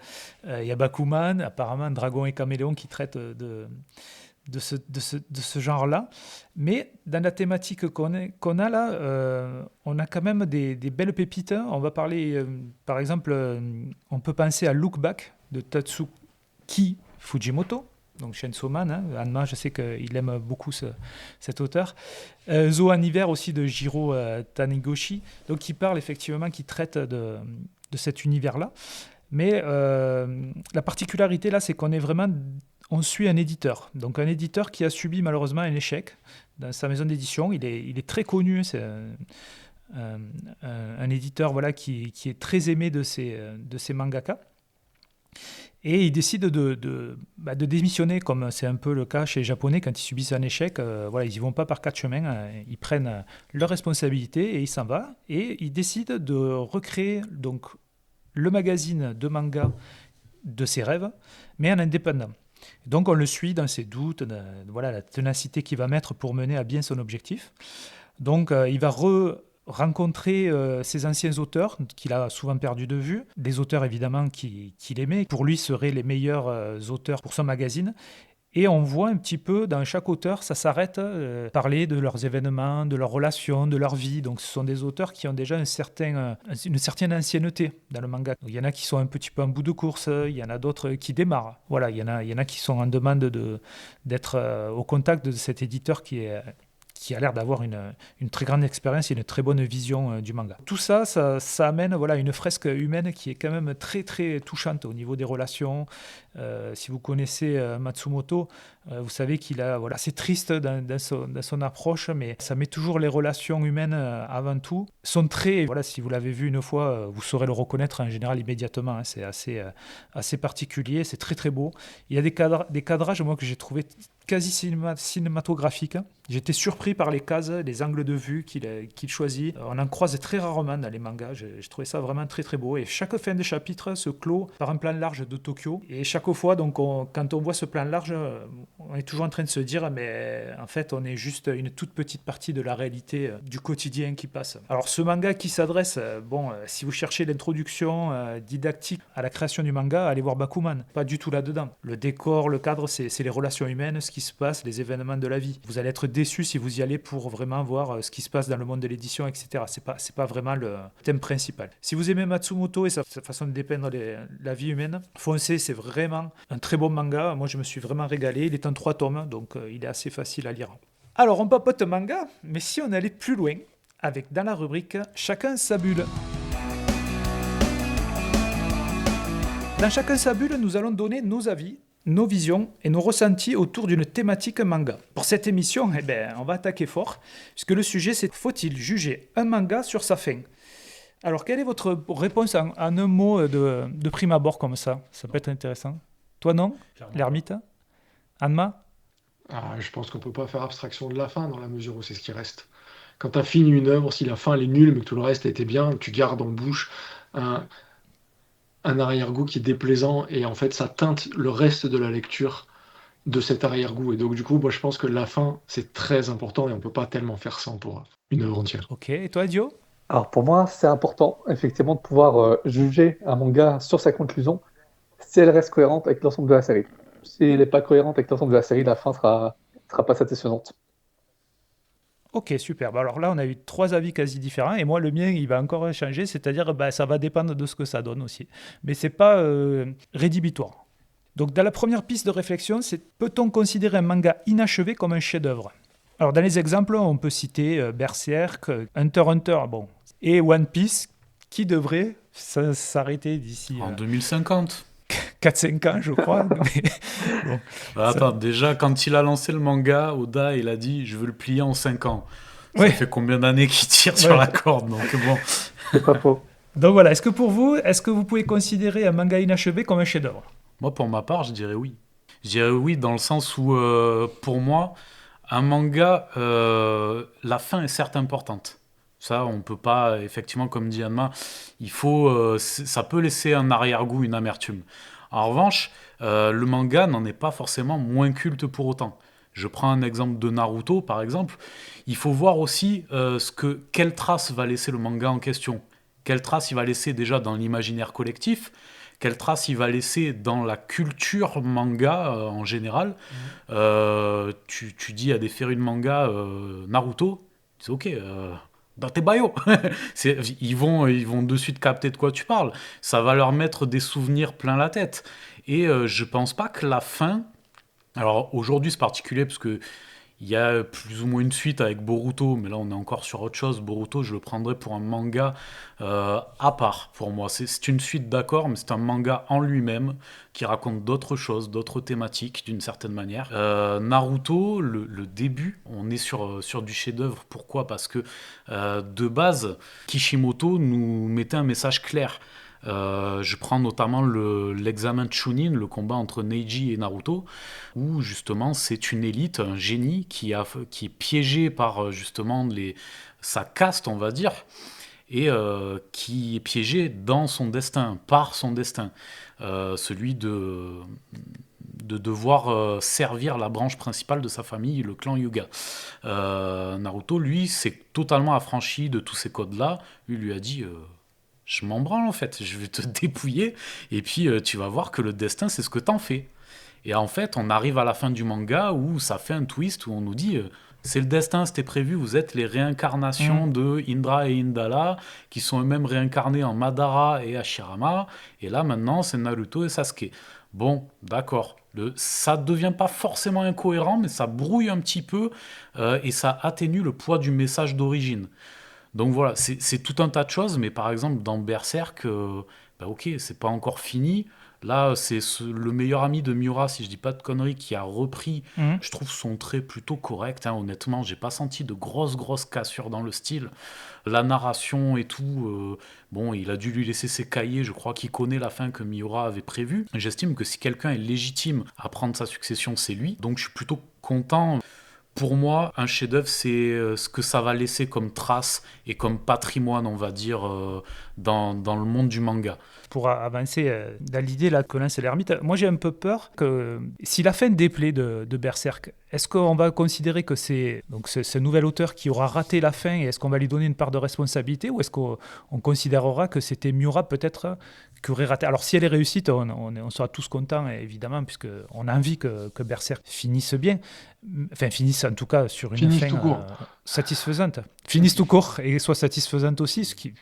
il y a Bakuman, apparemment Dragon et Caméléon qui traitent de ce genre-là. Mais dans la thématique qu'on a là, on a quand même des belles pépites. On va parler, par exemple, on peut penser à Look Back de Tatsuki Fujimoto, donc Chainsaw Man. Hein. Anma, je sais qu'il aime beaucoup cet auteur. Zoan Hiver aussi de Jiro Taniguchi, donc qui parle effectivement, qui traite de cet univers-là. Mais la particularité là, c'est qu'on est vraiment... On suit un éditeur, donc un éditeur qui a subi malheureusement un échec dans sa maison d'édition. Il est très connu, c'est un éditeur qui est très aimé de ses mangaka. Et il décide de démissionner, comme c'est un peu le cas chez les Japonais quand ils subissent un échec. Ils n'y vont pas par 4 chemins, ils prennent leurs responsabilités et ils s'en vont. Et ils décident de recréer donc, le magazine de manga de ses rêves, mais en indépendant. Donc on le suit dans ses doutes, la ténacité qu'il va mettre pour mener à bien son objectif. Donc il va rencontrer ses anciens auteurs qu'il a souvent perdus de vue, des auteurs évidemment qu'il aimait, pour lui seraient les meilleurs auteurs pour son magazine. Et on voit un petit peu, dans chaque auteur, ça s'arrête, parler de leurs événements, de leurs relations, de leur vie. Donc ce sont des auteurs qui ont déjà une certaine ancienneté dans le manga. Donc, il y en a qui sont un petit peu en bout de course, il y en a d'autres qui démarrent. Voilà, il y en a qui sont en demande d'être au contact de cet éditeur qui qui a l'air d'avoir une très grande expérience et une très bonne vision du manga. Tout ça, ça amène une fresque humaine qui est quand même très très touchante au niveau des relations. Si vous connaissez Matsumoto, vous savez qu'il a, c'est triste dans son approche, mais ça met toujours les relations humaines avant tout. Son trait, si vous l'avez vu une fois, vous saurez le reconnaître en général immédiatement. C'est assez particulier, c'est très très beau. Il y a des cadrages, moi, que j'ai trouvé quasi cinématographiques. J'étais surpris par les cases, les angles de vue qu'il choisit. On en croise très rarement dans les mangas. J'ai trouvé ça vraiment très très beau. Et chaque fin de chapitre se clôt par un plan large de Tokyo. Et chaque fois, donc, quand on voit ce plan large, on est toujours en train de se dire, mais en fait, on est juste une toute petite partie de la réalité du quotidien qui passe. Alors, ce manga qui s'adresse, si vous cherchez l'introduction didactique à la création du manga, allez voir Bakuman. Pas du tout là-dedans. Le décor, le cadre, c'est les relations humaines, ce qui se passe, les événements de la vie. Vous allez être déçu si vous y allez pour vraiment voir ce qui se passe dans le monde de l'édition, etc. C'est pas vraiment le thème principal. Si vous aimez Matsumoto et sa façon de dépeindre la vie humaine, foncez, c'est vraiment un très bon manga. Moi, je me suis vraiment régalé. Il est en 3 tomes, donc il est assez facile à lire. Alors, on papote manga, mais si on allait plus loin, avec dans la rubrique « Chacun sa bulle ». Dans Chacun sa bulle, nous allons donner nos avis, nos visions et nos ressentis autour d'une thématique manga. Pour cette émission, on va attaquer fort, puisque le sujet c'est « Faut-il juger un manga sur sa fin ?» Alors, quelle est votre réponse en un mot de prime abord comme ça? Ça peut être intéressant. Toi, non? L'ermite? Anma? Je pense qu'on peut pas faire abstraction de la fin dans la mesure où c'est ce qui reste. Quand tu as fini une œuvre, si la fin elle est nulle mais que tout le reste était bien, tu gardes en bouche un arrière-goût qui est déplaisant et en fait ça teinte le reste de la lecture de cet arrière-goût. Et donc du coup, moi je pense que la fin c'est très important et on peut pas tellement faire sans pour une œuvre entière. Ok, et toi, Dio? Alors pour moi, c'est important effectivement de pouvoir juger un manga sur sa conclusion si elle reste cohérente avec l'ensemble de la série. Si elle n'est pas cohérente avec l'ensemble de la série, la fin sera pas satisfaisante. Ok, super. Alors là, on a eu 3 avis quasi différents et moi, le mien, il va encore changer, c'est-à-dire ça va dépendre de ce que ça donne aussi. Mais c'est pas rédhibitoire. Donc dans la première piste de réflexion, c'est peut-on considérer un manga inachevé comme un chef-d'œuvre? Alors dans les exemples, on peut citer Berserk, Hunter x Hunter, et One Piece, qui devrait s'arrêter d'ici En 2050. 4-5 ans, je crois. Mais, bon, Attends, déjà, quand il a lancé le manga, Oda, il a dit « Je veux le plier en 5 ans ». Ça fait combien d'années qu'il tire sur la corde, donc bon. C'est pas faux. Donc voilà, est-ce que vous pouvez considérer un manga inachevé comme un chef-d'œuvre? Moi, pour ma part, je dirais oui. Je dirais oui dans le sens où, pour moi, un manga, la fin est certes importante. Ça, on peut pas, effectivement, comme dit Anma, ça peut laisser un arrière-goût, une amertume. En revanche, le manga n'en est pas forcément moins culte pour autant. Je prends un exemple de Naruto, par exemple. Il faut voir aussi quelle trace va laisser le manga en question. Quelle trace il va laisser déjà dans l'imaginaire collectif, quelle trace il va laisser dans la culture manga en général. Tu dis à des férus de manga Naruto, c'est ok, dans tes bios. Ils vont de suite capter de quoi tu parles. Ça va leur mettre des souvenirs plein la tête. Et je pense pas que la fin... Alors aujourd'hui c'est particulier parce que il y a plus ou moins une suite avec Boruto, mais là on est encore sur autre chose. Boruto, je le prendrais pour un manga à part pour moi. C'est une suite, d'accord, mais c'est un manga en lui-même qui raconte d'autres choses, d'autres thématiques d'une certaine manière. Naruto, le début, on est sur du chef-d'œuvre. Pourquoi ? Parce que de base, Kishimoto nous mettait un message clair. Je prends notamment l'examen Chunin, le combat entre Neji et Naruto, où justement c'est une élite, un génie qui est piégé par justement sa caste, on va dire, et qui est piégé dans son destin, par son destin, celui de devoir servir la branche principale de sa famille, le clan Hyuga. Naruto, lui, s'est totalement affranchi de tous ces codes-là. Lui a dit... je m'en branle en fait, je vais te dépouiller et puis tu vas voir que le destin c'est ce que t'en fais. Et en fait on arrive à la fin du manga où ça fait un twist où on nous dit c'est le destin, c'était prévu, vous êtes les réincarnations de Indra et Indala qui sont eux-mêmes réincarnés en Madara et Hashirama et là maintenant c'est Naruto et Sasuke. Bon, d'accord, Ça devient pas forcément incohérent, mais ça brouille un petit peu et ça atténue le poids du message d'origine. Donc voilà, c'est tout un tas de choses, mais par exemple dans Berserk, ok, c'est pas encore fini. Là, le meilleur ami de Miura, si je dis pas de conneries, qui a repris. Mhm. Je trouve son trait plutôt correct, hein, honnêtement. J'ai pas senti de grosses cassures dans le style. La narration et tout, bon, il a dû lui laisser ses cahiers. Je crois qu'il connaît la fin que Miura avait prévue. J'estime que si quelqu'un est légitime à prendre sa succession, c'est lui. Donc je suis plutôt content. Pour moi, un chef-d'œuvre, c'est ce que ça va laisser comme trace et comme patrimoine, on va dire, dans le monde du manga. Pour avancer dans l'idée là que lance l'ermite, moi j'ai un peu peur que si la fin déplaît de Berserk, est-ce qu'on va considérer que c'est donc ce nouvel auteur qui aura raté la fin et est-ce qu'on va lui donner une part de responsabilité ou est-ce qu'on considérera que c'était Miura peut-être qui aurait raté? Alors si elle est réussite, on sera tous contents évidemment puisqu'on a envie que Berserk finisse bien, enfin finisse en tout cas sur une Finisse fin tout court. satisfaisante, finisse tout court et soit satisfaisante aussi, ce qui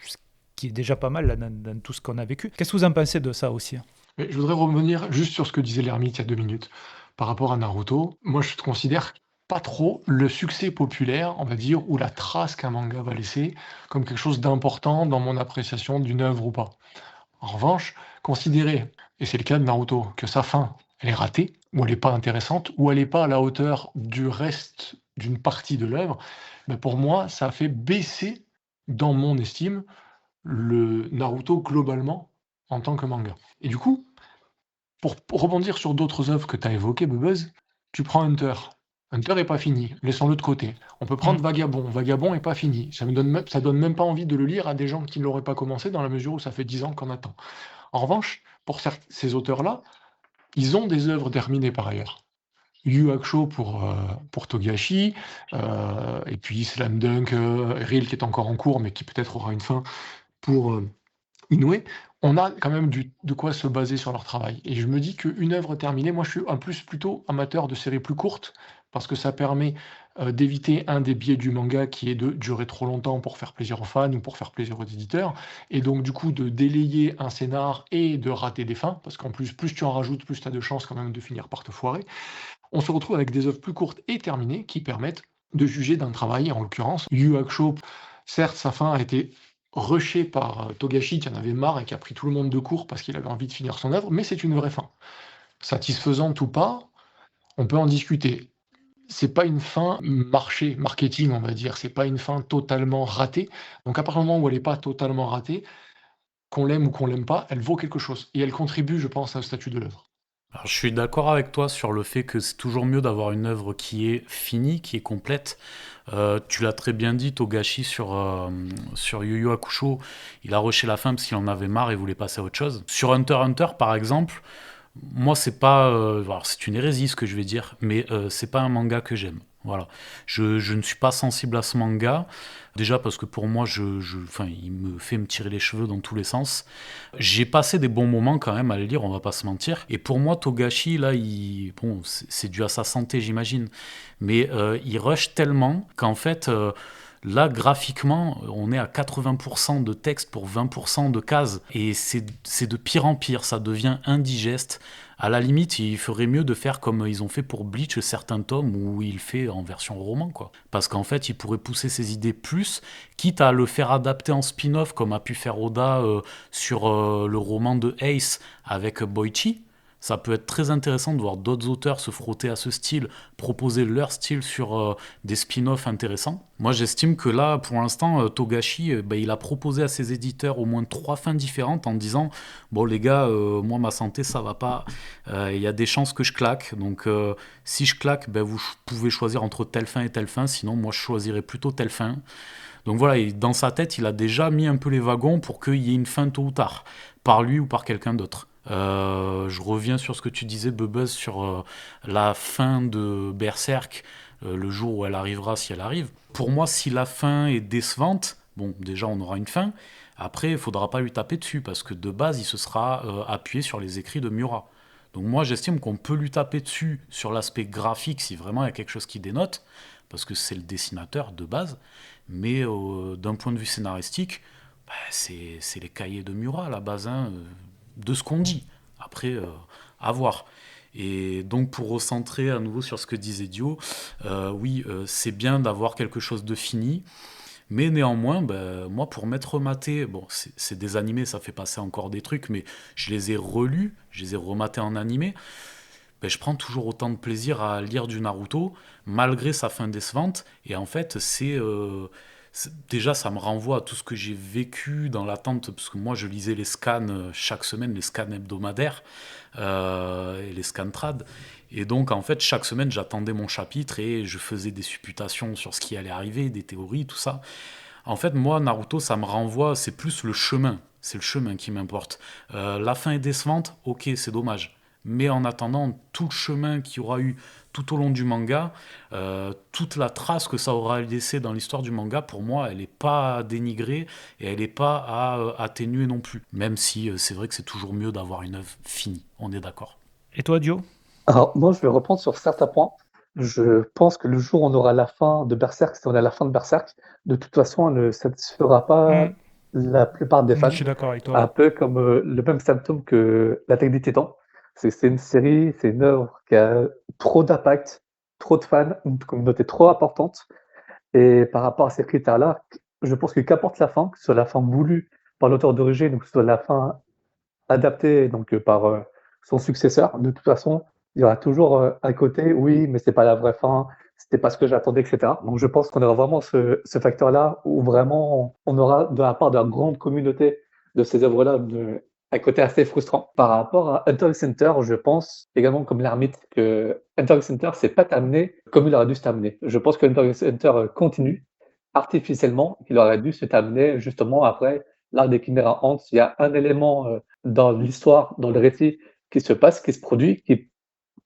est déjà pas mal là, dans tout ce qu'on a vécu. Qu'est-ce que vous en pensez de ça aussi? Mais je voudrais revenir juste sur ce que disait l'ermite il y a 2 minutes, par rapport à Naruto. Moi, je considère pas trop le succès populaire, on va dire, ou la trace qu'un manga va laisser, comme quelque chose d'important dans mon appréciation d'une œuvre ou pas. En revanche, considérer, et c'est le cas de Naruto, que sa fin, elle est ratée, ou elle n'est pas intéressante, ou elle n'est pas à la hauteur du reste d'une partie de l'œuvre, ben pour moi, ça a fait baisser, dans mon estime, le Naruto globalement en tant que manga. Et du coup, pour rebondir sur d'autres œuvres que tu as évoquées, Buzz, tu prends Hunter. Hunter est pas fini, laissons-le de côté. On peut prendre Vagabond. Vagabond est pas fini. Ça donne même pas envie de le lire à des gens qui ne l'auraient pas commencé dans la mesure où ça fait 10 ans qu'on attend. En revanche, pour ces auteurs-là, ils ont des œuvres terminées par ailleurs. Yu Yu Hakusho pour Togashi, et puis Slam Dunk, Reel qui est encore en cours, mais qui peut-être aura une fin pour Inoue. On a quand même de quoi se baser sur leur travail. Et je me dis qu'une œuvre terminée, moi je suis en plus plutôt amateur de séries plus courtes, parce que ça permet d'éviter un des biais du manga qui est de durer trop longtemps pour faire plaisir aux fans ou pour faire plaisir aux éditeurs, et donc du coup de délayer un scénar et de rater des fins, parce qu'en plus tu en rajoutes, plus tu as de chances quand même de finir par te foirer. On se retrouve avec des œuvres plus courtes et terminées qui permettent de juger d'un travail, en l'occurrence. Yu Yu Hakusho, certes sa fin a été rushé par Togashi qui en avait marre et qui a pris tout le monde de court parce qu'il avait envie de finir son œuvre, mais c'est une vraie fin. Satisfaisante ou pas, on peut en discuter. C'est pas une fin marketing, on va dire. C'est pas une fin totalement ratée. Donc à partir du moment où elle n'est pas totalement ratée, qu'on l'aime ou qu'on l'aime pas, elle vaut quelque chose. Et elle contribue, je pense, au statut de l'œuvre. Alors, je suis d'accord avec toi sur le fait que c'est toujours mieux d'avoir une œuvre qui est finie, qui est complète. Tu l'as très bien dit, Togashi sur Yu Yu Hakusho, il a rushé la fin parce qu'il en avait marre et voulait passer à autre chose. Sur Hunter x Hunter, par exemple, moi c'est pas, alors c'est une hérésie ce que je vais dire, mais c'est pas un manga que j'aime. Voilà, je ne suis pas sensible à ce manga. Déjà parce que pour moi, enfin, il me fait me tirer les cheveux dans tous les sens. J'ai passé des bons moments quand même à le lire, on va pas se mentir. Et pour moi, Togashi, là, bon, c'est dû à sa santé, j'imagine. Mais il rush tellement qu'en fait, là, graphiquement, on est à 80% de texte pour 20% de cases. Et c'est de pire en pire, ça devient indigeste. À la limite, il ferait mieux de faire comme ils ont fait pour Bleach certains tomes où il fait en version roman, quoi. Parce qu'en fait, il pourrait pousser ses idées plus, quitte à le faire adapter en spin-off comme a pu faire Oda sur le roman de Ace avec Boichi. Ça peut être très intéressant de voir d'autres auteurs se frotter à ce style, proposer leur style sur des spin-offs intéressants. Moi, j'estime que là, pour l'instant, Togashi, il a proposé à ses éditeurs au moins 3 fins différentes en disant « Bon, les gars, moi, ma santé, ça va pas. Il y a des chances que je claque. Donc, si je claque, vous pouvez choisir entre telle fin et telle fin. Sinon, moi, je choisirais plutôt telle fin. » Donc voilà, et dans sa tête, il a déjà mis un peu les wagons pour qu'il y ait une fin tôt ou tard, par lui ou par quelqu'un d'autre. Je reviens sur ce que tu disais, Buzz, sur la fin de Berserk, le jour où elle arrivera, si elle arrive. Pour moi, si la fin est décevante, bon, déjà on aura une fin, après il ne faudra pas lui taper dessus, parce que de base il se sera appuyé sur les écrits de Miura. Donc moi j'estime qu'on peut lui taper dessus sur l'aspect graphique si vraiment il y a quelque chose qui dénote, parce que c'est le dessinateur de base, mais d'un point de vue scénaristique, c'est les cahiers de Miura à la base, hein, de ce qu'on dit. Après, à voir. Et donc pour recentrer à nouveau sur ce que disait Dio, oui, c'est bien d'avoir quelque chose de fini, mais néanmoins, ben, moi pour m'être maté, bon, c'est des animés, ça fait passer encore des trucs, mais je les ai relus, je les ai rematés en animé, ben, je prends toujours autant de plaisir à lire du Naruto, malgré sa fin décevante. Et en fait, déjà, ça me renvoie à tout ce que j'ai vécu dans l'attente, parce que moi, je lisais les scans chaque semaine, les scans hebdomadaires et les scans trad. Et donc, en fait, chaque semaine, j'attendais mon chapitre et je faisais des supputations sur ce qui allait arriver, des théories, tout ça. En fait, moi, Naruto, ça me renvoie, c'est plus le chemin. C'est le chemin qui m'importe. La fin est décevante, ok, c'est dommage. Mais en attendant, tout le chemin qu'il y aura eu tout au long du manga, toute la trace que ça aura laissé dans l'histoire du manga, pour moi, elle n'est pas à dénigrer et elle n'est pas à atténuer non plus. Même si c'est vrai que c'est toujours mieux d'avoir une œuvre finie, on est d'accord. Et toi, Dio? Alors, moi, je vais reprendre sur certains points. Je pense que le jour où on aura la fin de Berserk, si on a la fin de Berserk, de toute façon, elle ne satisfera pas Hmm, la plupart des je fans. suis d'accord avec toi. Un peu comme le même symptôme que l'Attaque des Titans. C'est une série, c'est une œuvre qui a trop d'impact, trop de fans, une communauté trop importante. Et par rapport à ces critères-là, je pense que qu'importe la fin, que ce soit la fin voulue par l'auteur d'origine ou que ce soit la fin adapté donc par, son successeur. De toute façon, il y aura toujours, un côté: «Oui, mais c'est pas la vraie fin, c'était pas ce que j'attendais» et cetera. Donc je pense qu'on aura vraiment ce facteur-là où vraiment on aura de la part de la grande communauté de ces œuvres-là un côté assez frustrant. Par rapport à Hunter x Hunter, je pense également comme l'ermite que Hunter x Hunter s'est pas terminé comme il aurait dû se terminer. Je pense que Hunter x Hunter, continue artificiellement, qu'il aurait dû se terminer justement après l'arc des Chimera Ants. Il y a un élément, dans l'histoire, dans le récit qui se passe, qui se produit, qui,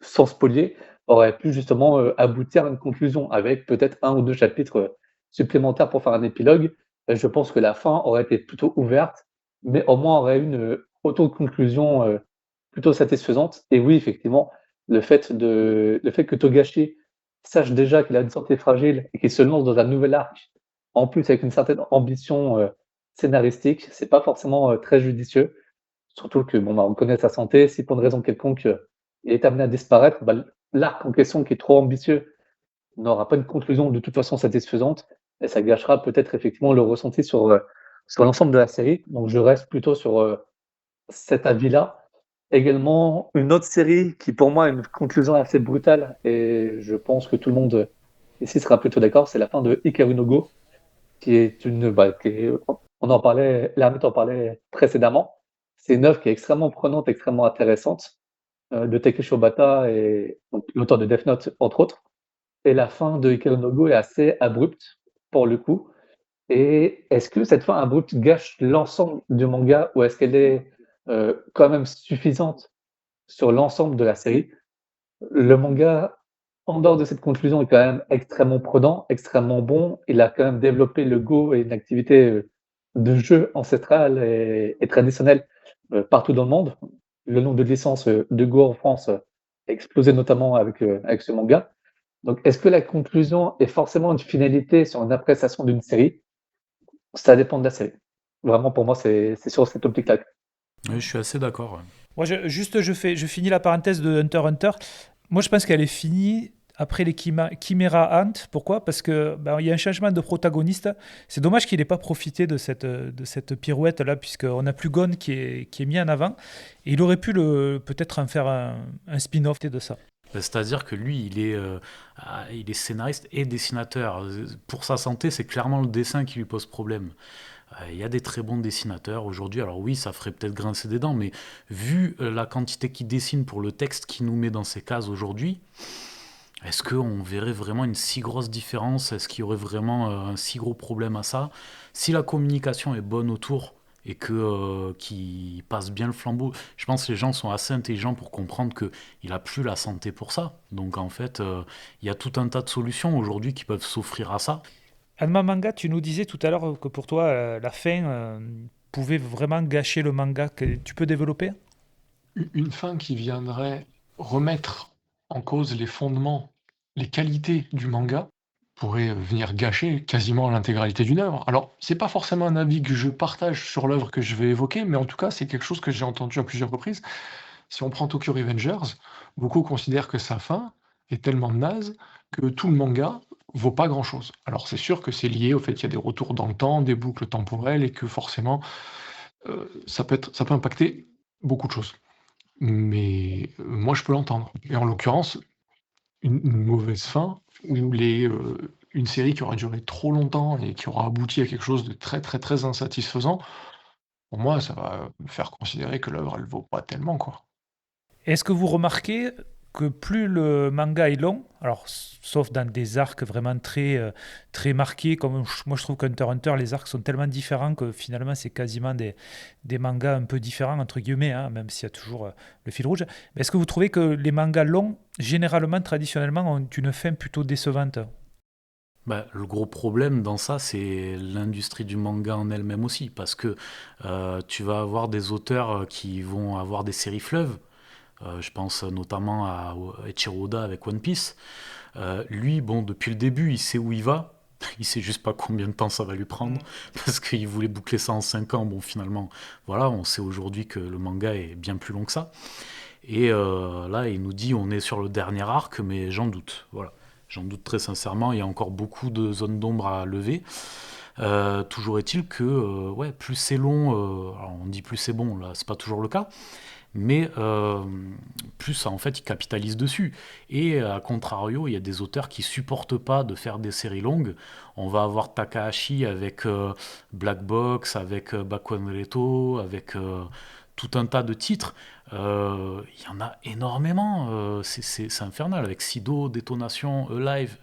sans spolier, aurait pu justement, aboutir à une conclusion avec peut-être un ou 2 chapitres, supplémentaires pour faire un épilogue. Et je pense que la fin aurait été plutôt ouverte, mais au moins aurait eu une, autoconclusion, plutôt satisfaisante. Et oui, effectivement, le fait que Togashi sache déjà qu'il a une santé fragile et qu'il se lance dans un nouvel arc, en plus avec une certaine ambition, scénaristique, c'est pas forcément, très judicieux. Surtout que, bon, bah, on connaît sa santé, si pour une raison quelconque, il est amené à disparaître, bah, l'arc en question qui est trop ambitieux n'aura pas une conclusion de toute façon satisfaisante et ça gâchera peut-être effectivement le ressenti sur l'ensemble de la série. Donc je reste plutôt sur, cet avis-là. Également, une autre série qui pour moi a une conclusion assez brutale et je pense que tout le monde, ici sera plutôt d'accord, c'est la fin de Hikaru no Go, qui est une bah, qui est on en parlait, l'ermite en parlait précédemment. C'est une œuvre qui est extrêmement prenante, extrêmement intéressante, de Takeshi Obata et donc l'auteur de Death Note, entre autres. Et la fin de Hikaru no Go est assez abrupte, pour le coup. Et est-ce que cette fin abrupte gâche l'ensemble du manga ou est-ce qu'elle est, quand même suffisante sur l'ensemble de la série? Le manga, en dehors de cette conclusion, est quand même extrêmement prenant, extrêmement bon. Il a quand même développé le Go et une activité, de jeu ancestrale et traditionnelle, partout dans le monde. Le nombre de licences, de Go en France, a explosé notamment avec ce manga. Donc est-ce que la conclusion est forcément une finalité sur une appréciation d'une série? Ça dépend de la série. Vraiment pour moi, c'est sur cette optique-là. Oui, je suis assez d'accord. Ouais. Moi, je finis la parenthèse de Hunter x Hunter. Moi, je pense qu'elle est finie après les Chimera Ant. Pourquoi? Parce que il y a un changement de protagoniste. C'est dommage qu'il n'ait pas profité de cette pirouette-là, puisqu'on n'a plus Gon qui est mis en avant. Et il aurait pu peut-être en faire un spin-off de ça. C'est-à-dire que lui, il est scénariste et dessinateur. Pour sa santé, c'est clairement le dessin qui lui pose problème. Il y a des très bons dessinateurs aujourd'hui. Alors oui, ça ferait peut-être grincer des dents, mais vu la quantité qu'il dessine pour le texte qu'il nous met dans ces cases aujourd'hui, est-ce qu'on verrait vraiment une si grosse différence? Est-ce qu'il y aurait vraiment un si gros problème à ça? Si la communication est bonne autour et qu'il passe bien le flambeau, je pense que les gens sont assez intelligents pour comprendre qu'il n'a plus la santé pour ça. Donc en fait, il y a tout un tas de solutions aujourd'hui qui peuvent s'offrir à ça. Anma Manga, tu nous disais tout à l'heure que pour toi, la fin pouvait vraiment gâcher le manga. Tu peux développer? Une fin qui viendrait remettre en cause les fondements, les qualités du manga, pourrait venir gâcher quasiment l'intégralité d'une œuvre. Alors, c'est pas forcément un avis que je partage sur l'œuvre que je vais évoquer, mais en tout cas, c'est quelque chose que j'ai entendu à plusieurs reprises. Si on prend Tokyo Revengers, beaucoup considèrent que sa fin est tellement naze que tout le manga vaut pas grand-chose. Alors c'est sûr que c'est lié au fait qu'il y a des retours dans le temps, des boucles temporelles et que forcément, ça peut impacter beaucoup de choses. Mais, moi je peux l'entendre et en l'occurrence, une mauvaise fin ou une série qui aura duré trop longtemps et qui aura abouti à quelque chose de très, très, très insatisfaisant, pour moi, ça va me faire considérer que l'œuvre, elle vaut pas tellement, quoi. Est-ce que vous remarquez que plus le manga est long, alors sauf dans des arcs vraiment très marqués, comme moi je trouve qu'Hunter x Hunter, les arcs sont tellement différents que finalement c'est quasiment des mangas un peu différents, entre guillemets, hein, même s'il y a toujours le fil rouge. Mais est-ce que vous trouvez que les mangas longs, généralement, traditionnellement, ont une fin plutôt décevante? Bah, le gros problème dans ça, c'est l'industrie du manga en elle-même aussi, parce que tu vas avoir des auteurs qui vont avoir des séries fleuves. Je pense notamment à Eiichiro Oda avec One Piece. Lui, bon, depuis le début, il sait où il va. Il sait juste pas combien de temps ça va lui prendre, parce qu'il voulait boucler ça en 5 ans. Bon, finalement, voilà, on sait aujourd'hui que le manga est bien plus long que ça. Et là, il nous dit on est sur le dernier arc, mais j'en doute. Voilà. J'en doute très sincèrement, il y a encore beaucoup de zones d'ombre à lever. Toujours est-il que ouais, plus c'est long, alors on dit plus c'est bon, là c'est pas toujours le cas, mais plus en fait ils capitalisent dessus. Et à contrario, il y a des auteurs qui supportent pas de faire des séries longues. On va avoir Takahashi avec Black Box, avec Bakuan Reto, avec tout un tas de titres. Il y en a énormément, c'est infernal, avec Sido, Détonation, Alive.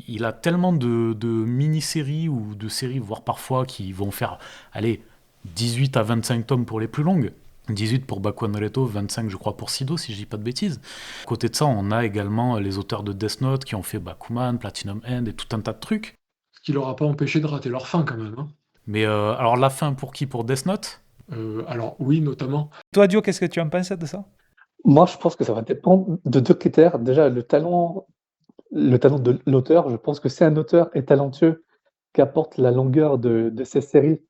Il a tellement de mini-séries ou de séries, voire parfois qui vont faire, allez, 18 à 25 tomes pour les plus longues. 18 pour Bakuan Reto, 25 je crois pour Sido, si je dis pas de bêtises. À côté de ça, on a également les auteurs de Death Note qui ont fait Bakuman, Platinum End et tout un tas de trucs. Ce qui leur a pas empêché de rater leur fin quand même, hein. Mais alors la fin pour qui? Pour Death Note? Alors oui, notamment. Toi, Dio, qu'est-ce que tu en penses de ça? Moi, je pense que ça va dépendre de 2 critères. Déjà, le talent de l'auteur. Je pense que si un auteur est talentueux, qu'apporte la longueur de ses séries,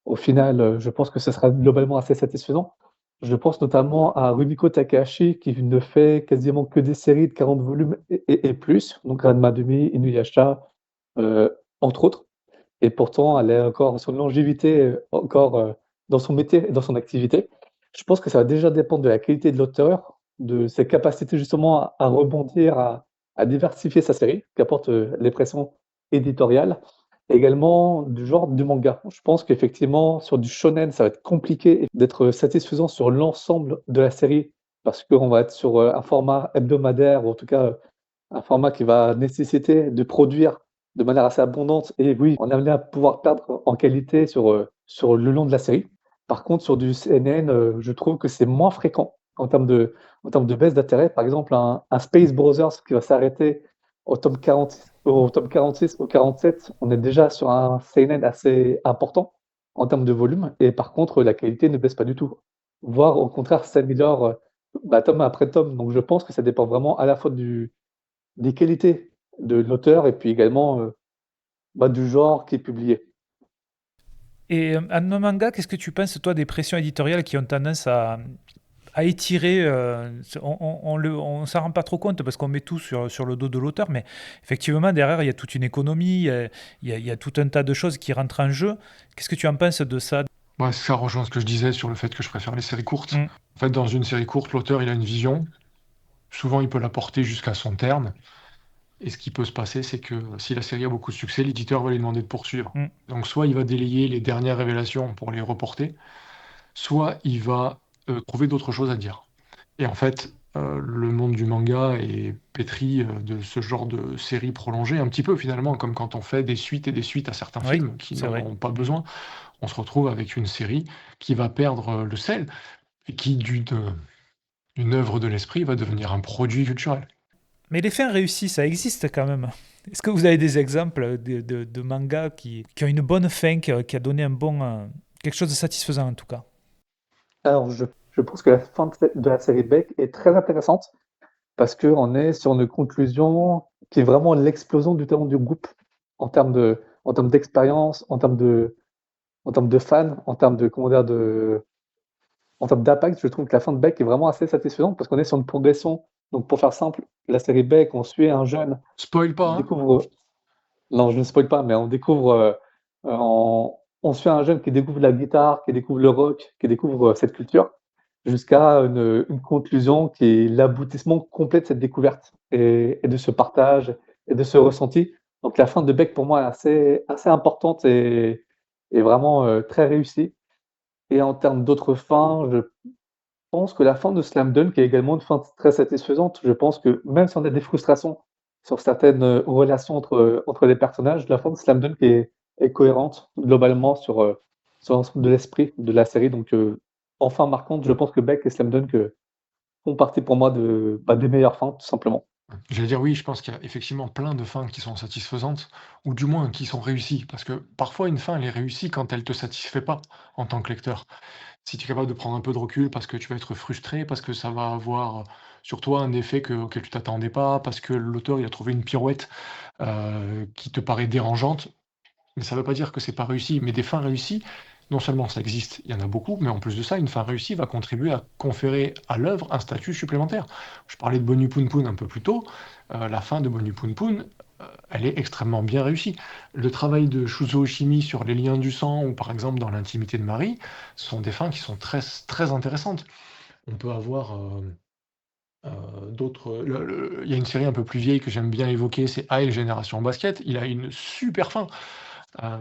au final, je pense que ce sera globalement assez satisfaisant. Je pense notamment à Rumiko Takahashi qui ne fait quasiment que des séries de 40 volumes et plus, donc Ranma 2, Inuyasha, entre autres. Et pourtant, elle est encore son longévité, encore, dans son métier et dans son activité. Je pense que ça va déjà dépendre de la qualité de l'auteur, de ses capacités justement à rebondir, à diversifier sa série, qu'apporte, les pressions éditoriales, et également du genre du manga. Je pense qu'effectivement, sur du shonen, ça va être compliqué d'être satisfaisant sur l'ensemble de la série, parce qu'on va être sur, un format hebdomadaire ou en tout cas, un format qui va nécessiter de produire de manière assez abondante et oui, on est amené à pouvoir perdre en qualité sur le long de la série. Par contre, sur du CNN, je trouve que c'est moins fréquent en termes de baisse d'intérêt. Par exemple, un Space Brothers qui va s'arrêter au tome 46, au 47, on est déjà sur un CNN assez important en termes de volume et par contre, la qualité ne baisse pas du tout, voire au contraire s'améliore, tome après tome. Donc je pense que ça dépend vraiment à la fois des qualités de l'auteur et puis également, du genre qui est publié. Et en manga, qu'est-ce que tu penses, toi, des pressions éditoriales qui ont tendance à étirer on s'en rend pas trop compte parce qu'on met tout sur le dos de l'auteur, mais effectivement, derrière, il y a toute une économie, il y a tout un tas de choses qui rentrent en jeu. Qu'est-ce que tu en penses de ça? Ouais, ça rejoint ce que je disais sur le fait que je préfère les séries courtes. Mm. En fait, dans une série courte, l'auteur, il a une vision. Souvent, il peut la porter jusqu'à son terme. Et ce qui peut se passer, c'est que si la série a beaucoup de succès, l'éditeur va lui demander de poursuivre. Mm. Donc, soit il va délayer les dernières révélations pour les reporter, soit il va trouver d'autres choses à dire. Et en fait, le monde du manga est pétri de ce genre de séries prolongées, un petit peu finalement, comme quand on fait des suites et des suites à certains Oui, films qui c'est vrai. n'en ont pas besoin. On se retrouve avec une série qui va perdre le sel et qui, d'une œuvre de l'esprit, va devenir un produit culturel. Mais les fins réussies, ça existe quand même. Est-ce que vous avez des exemples de mangas qui ont une bonne fin, qui a donné quelque chose de satisfaisant en tout cas? Alors je pense que la fin de la série Beck est très intéressante parce qu'on est sur une conclusion qui est vraiment l'explosion du talent du groupe en termes d'expérience, en termes de fans, en termes de comment dire? en termes d'impact, je trouve que la fin de Beck est vraiment assez satisfaisante parce qu'on est sur une progression. Donc pour faire simple, la série Beck, on suit un jeune Spoil pas, qui hein. découvre non, je ne spoil pas, mais on découvre, on suit un jeune qui découvre la guitare, qui découvre le rock, qui découvre, cette culture, jusqu'à une conclusion qui est l'aboutissement complet de cette découverte et de ce partage et de ce ressenti. Donc la fin de Beck pour moi est assez importante et vraiment, très réussie et en termes d'autres fins, je pense que la fin de Slam Dunk est également une fin très satisfaisante. Je pense que même si on a des frustrations sur certaines, relations entre les personnages, la fin de Slam Dunk est cohérente globalement sur l'ensemble de l'esprit de la série donc en fin marquante, je pense que Beck et Slam Dunk, font partie pour moi des meilleures fins tout simplement. J'allais dire oui, je pense qu'il y a effectivement plein de fins qui sont satisfaisantes, ou du moins qui sont réussies. Parce que parfois, une fin, elle est réussie quand elle te satisfait pas en tant que lecteur. Si tu es capable de prendre un peu de recul parce que tu vas être frustré, parce que ça va avoir sur toi un effet auquel tu t'attendais pas, parce que l'auteur il a trouvé une pirouette qui te paraît dérangeante, mais ça ne veut pas dire que c'est pas réussi. Mais des fins réussies, non seulement ça existe, il y en a beaucoup, mais en plus de ça, une fin réussie va contribuer à conférer à l'œuvre un statut supplémentaire. Je parlais de Bonu Poon Poon un peu plus tôt. La fin de Bonu Poon Poon, elle est extrêmement bien réussie. Le travail de Shuzo Oshimi sur les liens du sang, ou par exemple dans l'intimité de Marie, sont des fins qui sont très, très intéressantes. On peut avoir d'autres. Il y a une série un peu plus vieille que j'aime bien évoquer, c'est Aïe Génération Basket. Il a une super fin. Euh,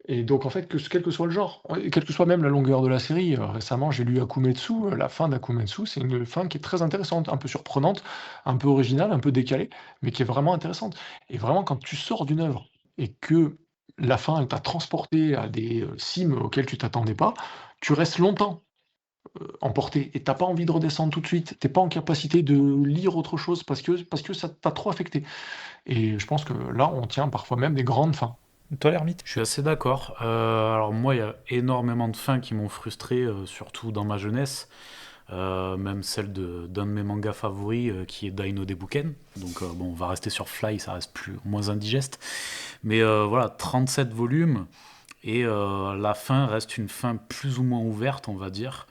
et donc, en fait, quel que soit le genre, quelle que soit même la longueur de la série, récemment, j'ai lu Akumetsu. La fin d'Akumetsu, c'est une fin qui est très intéressante, un peu surprenante, un peu originale, un peu décalée, mais qui est vraiment intéressante. Et vraiment, quand tu sors d'une œuvre et que la fin, elle t'a transporté à des cimes auxquelles tu t'attendais pas, tu restes longtemps emporté et t'as pas envie de redescendre tout de suite. T'es pas en capacité de lire autre chose parce que ça t'a trop affecté. Et je pense que là, on tient parfois même des grandes fins. Toi, l'ermite? Je suis assez d'accord. Alors moi, il y a énormément de fins qui m'ont frustré, surtout dans ma jeunesse. Même celle d'un de mes mangas favoris, qui est Daino Debuken. Donc bon, on va rester sur Fly, ça reste moins indigeste. Mais voilà, 37 volumes. Et la fin reste une fin plus ou moins ouverte, on va dire.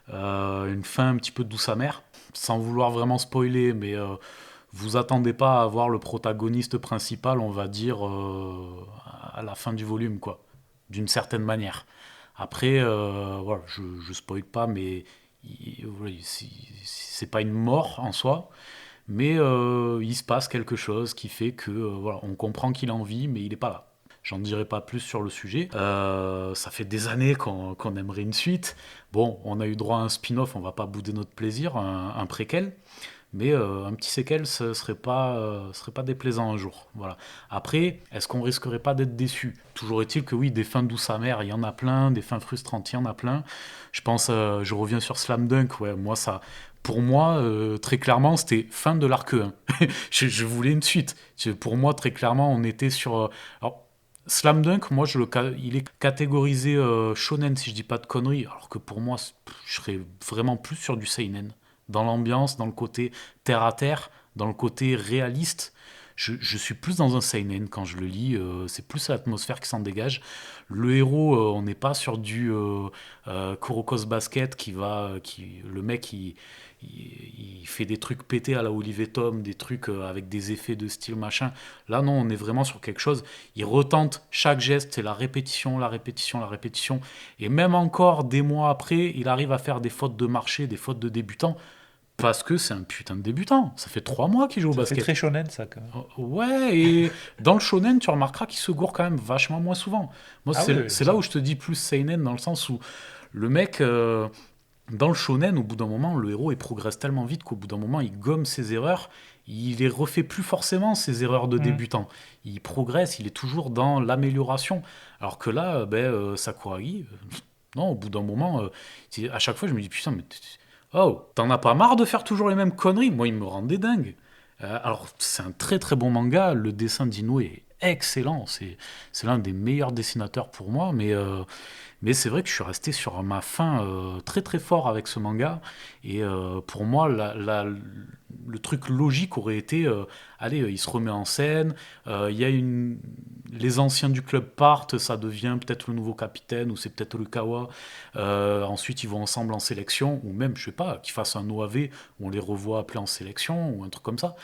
Une fin un petit peu douce amère, sans vouloir vraiment spoiler, mais vous attendez pas à voir le protagoniste principal, on va dire, à la fin du volume, quoi, d'une certaine manière. Après, voilà, je spoil pas, mais oui, c'est pas une mort en soi, mais il se passe quelque chose qui fait que voilà, on comprend qu'il a envie, mais il est pas là. J'en dirai pas plus sur le sujet. Ça fait des années qu'on aimerait une suite. Bon, on a eu droit à un spin-off, on va pas bouder notre plaisir, un préquel. Mais un petit séquel, ce serait pas déplaisant un jour. Voilà. Après, est-ce qu'on risquerait pas d'être déçu? Toujours est-il que oui, des fins douces amères, il y en a plein, des fins frustrantes, il y en a plein. Je pense, je reviens sur Slam Dunk, ouais, moi ça, pour moi, très clairement, c'était fin de l'arc 1. Je voulais une suite. Pour moi, très clairement, on était sur. Alors, Slam Dunk, moi, il est catégorisé shonen si je dis pas de conneries, alors que pour moi, je serais vraiment plus sur du seinen. Dans l'ambiance, dans le côté terre à terre, dans le côté réaliste. Je suis plus dans un seinen quand je le lis, c'est plus l'atmosphère qui s'en dégage. Le héros, on n'est pas sur du Kuroko's Basket le mec il fait des trucs pétés à la Olivier Tom, des trucs avec des effets de style machin. Là non, on est vraiment sur quelque chose. Il retente chaque geste, c'est la répétition, la répétition, la répétition. Et même encore des mois après, il arrive à faire des fautes de marché, des fautes de débutant. Parce que c'est un putain de débutant. Ça fait 3 mois qu'il joue au Ça fait basket. très shonen, ça, quand même. Ouais, et dans le shonen, tu remarqueras qu'il se gourre quand même vachement moins souvent. Moi, Ah c'est oui, oui, c'est ça. là où je te dis plus seinen, dans le sens où le mec, dans le shonen, au bout d'un moment, le héros, il progresse tellement vite qu'au bout d'un moment, il gomme ses erreurs. Il les refait plus forcément, ses erreurs de Mm. débutant. Il progresse, il est toujours dans l'amélioration. Alors que là, Sakuragi, non, au bout d'un moment, à chaque fois, je me dis, putain, mais oh, t'en as pas marre de faire toujours les mêmes conneries? Moi, il me rendait dingue. Alors, c'est un très très bon manga. Le dessin d'Ino est excellent. C'est l'un des meilleurs dessinateurs pour moi, mais c'est vrai que je suis resté sur ma faim très très fort avec ce manga. Et pour moi, le truc logique aurait été, allez, il se remet en scène, il y a les anciens du club partent, ça devient peut-être le nouveau capitaine, ou c'est peut-être le Kawa. Ensuite, ils vont ensemble en sélection, ou même, je sais pas, qu'ils fassent un OAV, où on les revoit appelés en sélection, ou un truc comme ça.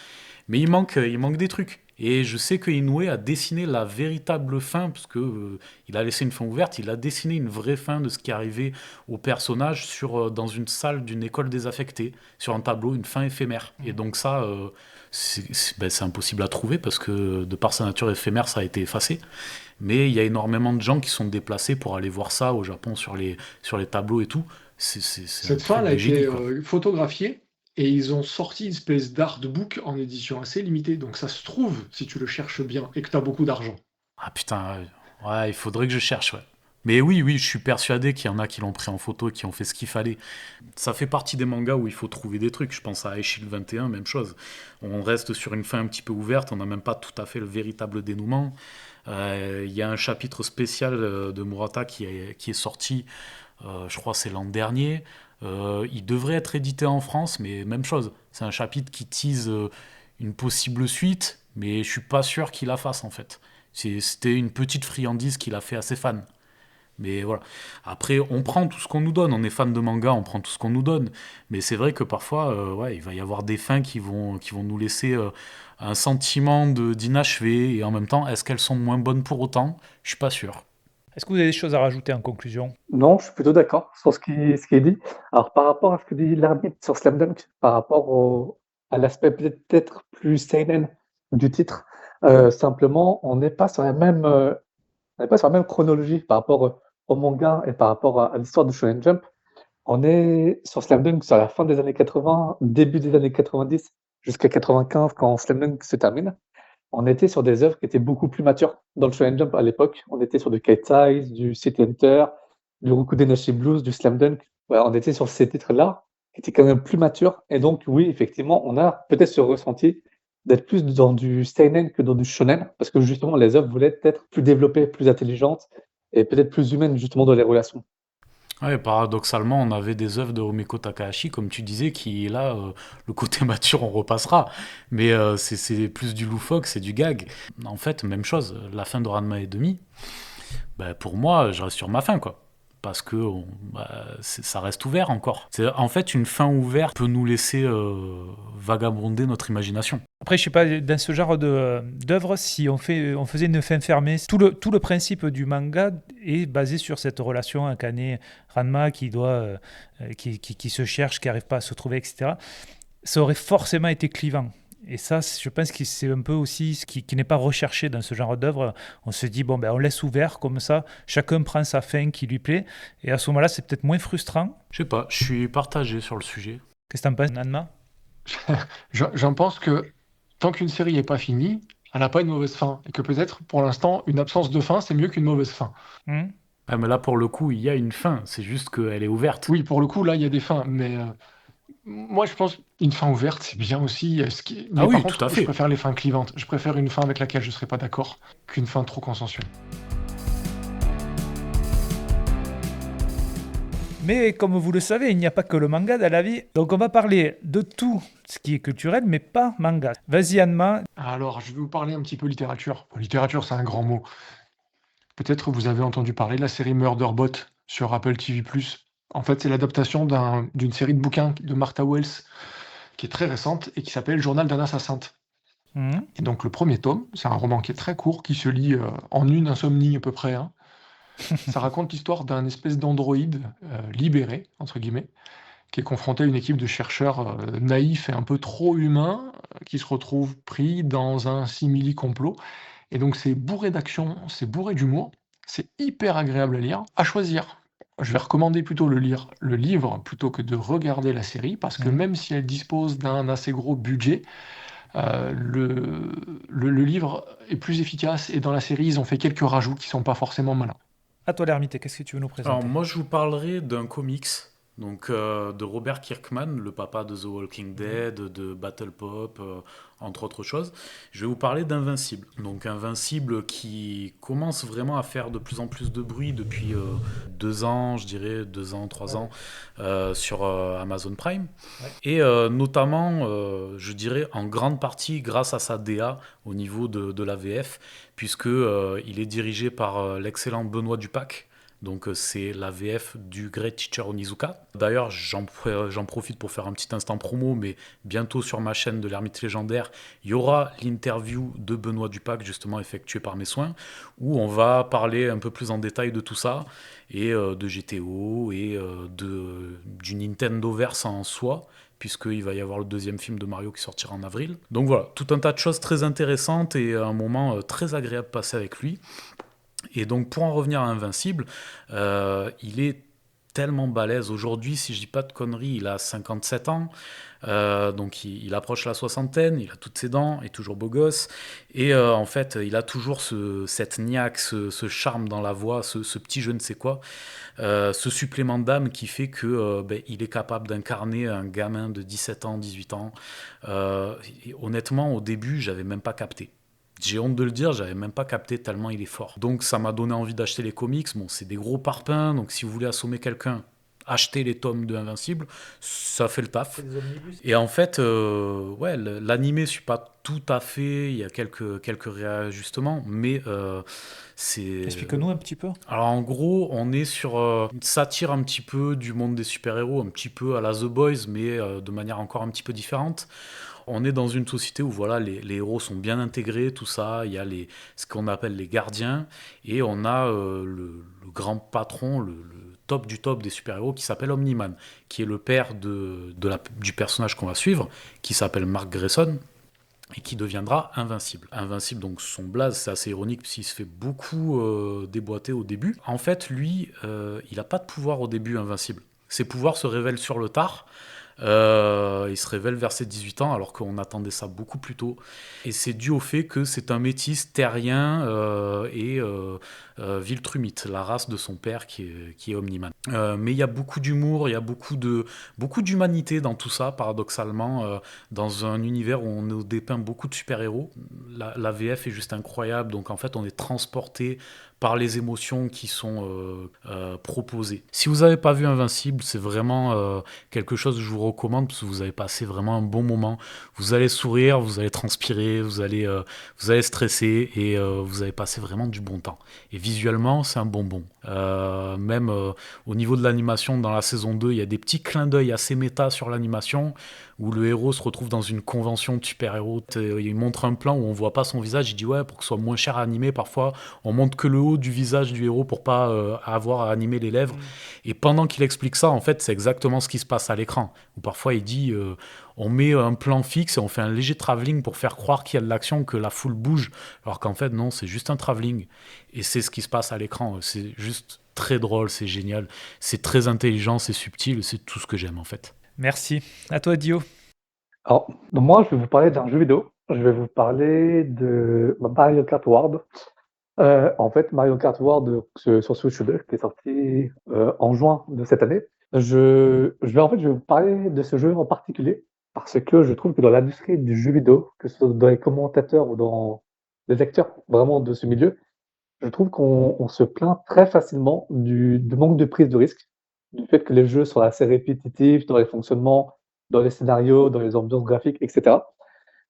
Mais il manque des trucs. Et je sais que Inoue a dessiné la véritable fin, parce que il a laissé une fin ouverte, il a dessiné une vraie fin de ce qui arrivait au personnage dans une salle d'une école désaffectée, sur un tableau, une fin éphémère. Et donc ça, c'est impossible à trouver, parce que de par sa nature éphémère, ça a été effacé. Mais il y a énormément de gens qui sont déplacés pour aller voir ça au Japon sur les tableaux et tout. C'est un Cette fin, truc elle a de génie, été quoi. photographiée et ils ont sorti une espèce d'artbook en édition assez limitée. Donc ça se trouve, si tu le cherches bien et que tu as beaucoup d'argent. Ah putain, ouais, il faudrait que je cherche, ouais. Mais oui, oui, je suis persuadé qu'il y en a qui l'ont pris en photo et qui ont fait ce qu'il fallait. Ça fait partie des mangas où il faut trouver des trucs. Je pense à Aishil 21, même chose. On reste sur une fin un petit peu ouverte, on n'a même pas tout à fait le véritable dénouement. Il y a un chapitre spécial de Murata qui est sorti, je crois que c'est l'an dernier. Il devrait être édité en France, mais même chose. C'est un chapitre qui tease une possible suite, mais je suis pas sûr qu'il la fasse en fait. C'était une petite friandise qu'il a fait à ses fans. Mais voilà. Après, on prend tout ce qu'on nous donne. On est fan de manga, on prend tout ce qu'on nous donne. Mais c'est vrai que parfois, ouais, il va y avoir des fins qui vont nous laisser un sentiment d'inachevé. Et en même temps, est-ce qu'elles sont moins bonnes pour autant? Je suis pas sûr. Est-ce que vous avez des choses à rajouter en conclusion? Non, je suis plutôt d'accord sur ce qui est dit. Alors, par rapport à ce que dit l'arbitre sur Slam Dunk, par rapport à l'aspect peut-être plus seinen du titre, simplement, on n'est pas sur la même chronologie par rapport au manga et par rapport à l'histoire de Shonen Jump. On est sur Slam Dunk sur la fin des années 80, début des années 90, jusqu'à 95 quand Slam Dunk se termine. On était sur des œuvres qui étaient beaucoup plus matures. Dans le Shonen Jump à l'époque, on était sur du Kite Size, du City Hunter, du Rokudenashi Blues, du Slam Dunk. Voilà, on était sur ces titres-là qui étaient quand même plus matures. Et donc, oui, effectivement, on a peut-être ce ressenti d'être plus dans du seinen que dans du shonen, parce que justement, les œuvres voulaient être plus développées, plus intelligentes et peut-être plus humaines justement dans les relations. Ouais, paradoxalement, on avait des œuvres de Rumiko Takahashi, comme tu disais, qui là, le côté mature, on repassera. Mais c'est plus du loufoque, c'est du gag. En fait, même chose, la fin de Ranma et demi, bah, pour moi, je reste sur ma fin, quoi. Parce que ça reste ouvert encore. En fait, une fin ouverte peut nous laisser vagabonder notre imagination. Après, je sais pas, dans ce genre d'œuvre, si on faisait une fin fermée, tout le principe du manga est basé sur cette relation Akane-Ranma qui se cherche, qui n'arrive pas à se trouver, etc. Ça aurait forcément été clivant. Et ça, je pense que c'est un peu aussi ce qui n'est pas recherché dans ce genre d'œuvre. On se dit, bon, ben, on laisse ouvert comme ça, chacun prend sa fin qui lui plaît. Et à ce moment-là, c'est peut-être moins frustrant. Je sais pas, je suis partagé sur le sujet. Qu'est-ce que t'en penses, Nanma? J'en pense que tant qu'une série n'est pas finie, elle n'a pas une mauvaise fin. Et que peut-être, pour l'instant, une absence de fin, c'est mieux qu'une mauvaise fin. Ah, mais là, pour le coup, il y a une fin, c'est juste qu'elle est ouverte. Oui, pour le coup, là, il y a des fins. Mais moi, je pense une fin ouverte, c'est bien aussi. Mais Ah par oui, tout contre, à je fait. préfère les fins clivantes. Je préfère une fin avec laquelle je ne serais pas d'accord qu'une fin trop consensuelle. Mais comme vous le savez, il n'y a pas que le manga dans la vie. Donc on va parler de tout ce qui est culturel, mais pas manga. Vas-y, Anma. Alors, je vais vous parler un petit peu littérature. Bon, littérature, c'est un grand mot. Peut-être vous avez entendu parler de la série Murderbot sur Apple TV+. En fait, c'est l'adaptation d'une série de bouquins de Martha Wells qui est très récente et qui s'appelle Journal d'un assassin. Mhm. Et donc le premier tome, c'est un roman qui est très court, qui se lit en une insomnie à peu près, hein. Ça raconte l'histoire d'un espèce d'androïde libéré, entre guillemets, qui est confronté à une équipe de chercheurs naïfs et un peu trop humains, qui se retrouvent pris dans un simili-complot. Et donc c'est bourré d'action, c'est bourré d'humour, c'est hyper agréable à lire. À choisir, je vais recommander plutôt le livre plutôt que de regarder la série, parce que même si elle dispose d'un assez gros budget, le livre est plus efficace, et dans la série, ils ont fait quelques rajouts qui sont pas forcément malins. À toi, l'ermite, qu'est-ce que tu veux nous Alors présenter? moi, je vous parlerai d'un comics donc de Robert Kirkman, le papa de The Walking Dead, de Battle Pop, entre autres choses. Je vais vous parler d'Invincible. Donc Invincible qui commence vraiment à faire de plus en plus de bruit depuis 2 ans, je dirais 2 ans, 3 ans, sur Amazon Prime. Et notamment, je dirais en grande partie grâce à sa DA au niveau de la VF, puisque il est dirigé par l'excellent Benoît Dupac. Donc c'est la VF du Great Teacher Onizuka. D'ailleurs, j'en profite pour faire un petit instant promo, mais bientôt sur ma chaîne de l'Ermite Légendaire, il y aura l'interview de Benoît Dupac, justement effectuée par mes soins, où on va parler un peu plus en détail de tout ça, et de GTO, et du Nintendoverse en soi, puisqu'il va y avoir le deuxième film de Mario qui sortira en avril. Donc voilà, tout un tas de choses très intéressantes et un moment très agréable passé avec lui. Et donc pour en revenir à Invincible, il est tellement balèze. Aujourd'hui, si je dis pas de conneries, il a 57 ans. Donc il approche la soixantaine, il a toutes ses dents, il est toujours beau gosse. Et en fait, il a toujours cette niaque, ce charme dans la voix, ce petit je ne sais quoi, ce supplément d'âme qui fait que il est capable d'incarner un gamin de 17 ans, 18 ans. Et honnêtement, au début, j'avais même pas capté. J'ai honte de le dire, j'avais même pas capté tellement il est fort. Donc ça m'a donné envie d'acheter les comics. Bon, c'est des gros parpaings, donc si vous voulez assommer quelqu'un, achetez les tomes de Invincible, ça fait le taf. C'est des omnibus. Et en fait, ouais, l'animé, je suis pas tout à fait, il y a quelques réajustements, mais c'est... Explique-nous un petit peu. Alors en gros, on est sur une satire un petit peu du monde des super-héros, un petit peu à la The Boys, mais de manière encore un petit peu différente. On est dans une société où voilà, les héros sont bien intégrés, tout ça. Il y a ce qu'on appelle les gardiens, et on a le grand patron, le top du top des super-héros qui s'appelle Omni-Man, qui est le père du personnage qu'on va suivre, qui s'appelle Mark Grayson, et qui deviendra invincible. Invincible, donc son blaze, c'est assez ironique, puisqu'il se fait beaucoup déboîter au début. En fait, lui, il n'a pas de pouvoir au début, Invincible. Ses pouvoirs se révèlent sur le tard. Il se révèle vers ses 18 ans, alors qu'on attendait ça beaucoup plus tôt. Et c'est dû au fait que c'est un métis terrien et Viltrumite, la race de son père qui est Omni-Man. Mais il y a beaucoup d'humour, il y a beaucoup d'humanité dans tout ça, paradoxalement, dans un univers où on nous dépeint beaucoup de super-héros. La VF est juste incroyable, donc en fait on est transporté par les émotions qui sont proposées. Si vous n'avez pas vu Invincible, c'est vraiment quelque chose que je vous recommande, parce que vous allez passer vraiment un bon moment. Vous allez sourire, vous allez transpirer, vous allez stresser, et vous allez passer vraiment du bon temps. Et visuellement, c'est un bonbon. Même au niveau de l'animation, dans la saison 2, il y a des petits clins d'œil assez méta sur l'animation, où le héros se retrouve dans une convention de super-héros. Il montre un plan où on voit pas son visage, il dit ouais, pour que ce soit moins cher à animer, parfois on montre que le haut du visage du héros pour pas avoir à animer les lèvres. Et pendant qu'il explique ça, en fait, c'est exactement ce qui se passe à l'écran. Où parfois il dit on met un plan fixe et on fait un léger travelling pour faire croire qu'il y a de l'action, que la foule bouge, alors qu'en fait non, c'est juste un travelling. Et c'est ce qui se passe à l'écran. C'est juste très drôle, c'est génial, c'est très intelligent, c'est subtil, c'est tout ce que j'aime en fait. Merci. À toi, Dio. Alors, donc moi, je vais vous parler d'un jeu vidéo. Je vais vous parler de Mario Kart World. En fait, Mario Kart World sur Switch 2, qui est sorti en juin de cette année. Je vais vous parler de ce jeu en particulier, parce que je trouve que dans l'industrie du jeu vidéo, que ce soit dans les commentateurs ou dans les acteurs vraiment de ce milieu, je trouve qu'on se plaint très facilement du manque de prise de risque, du fait que les jeux sont assez répétitifs dans les fonctionnements, dans les scénarios, dans les ambiances graphiques, etc.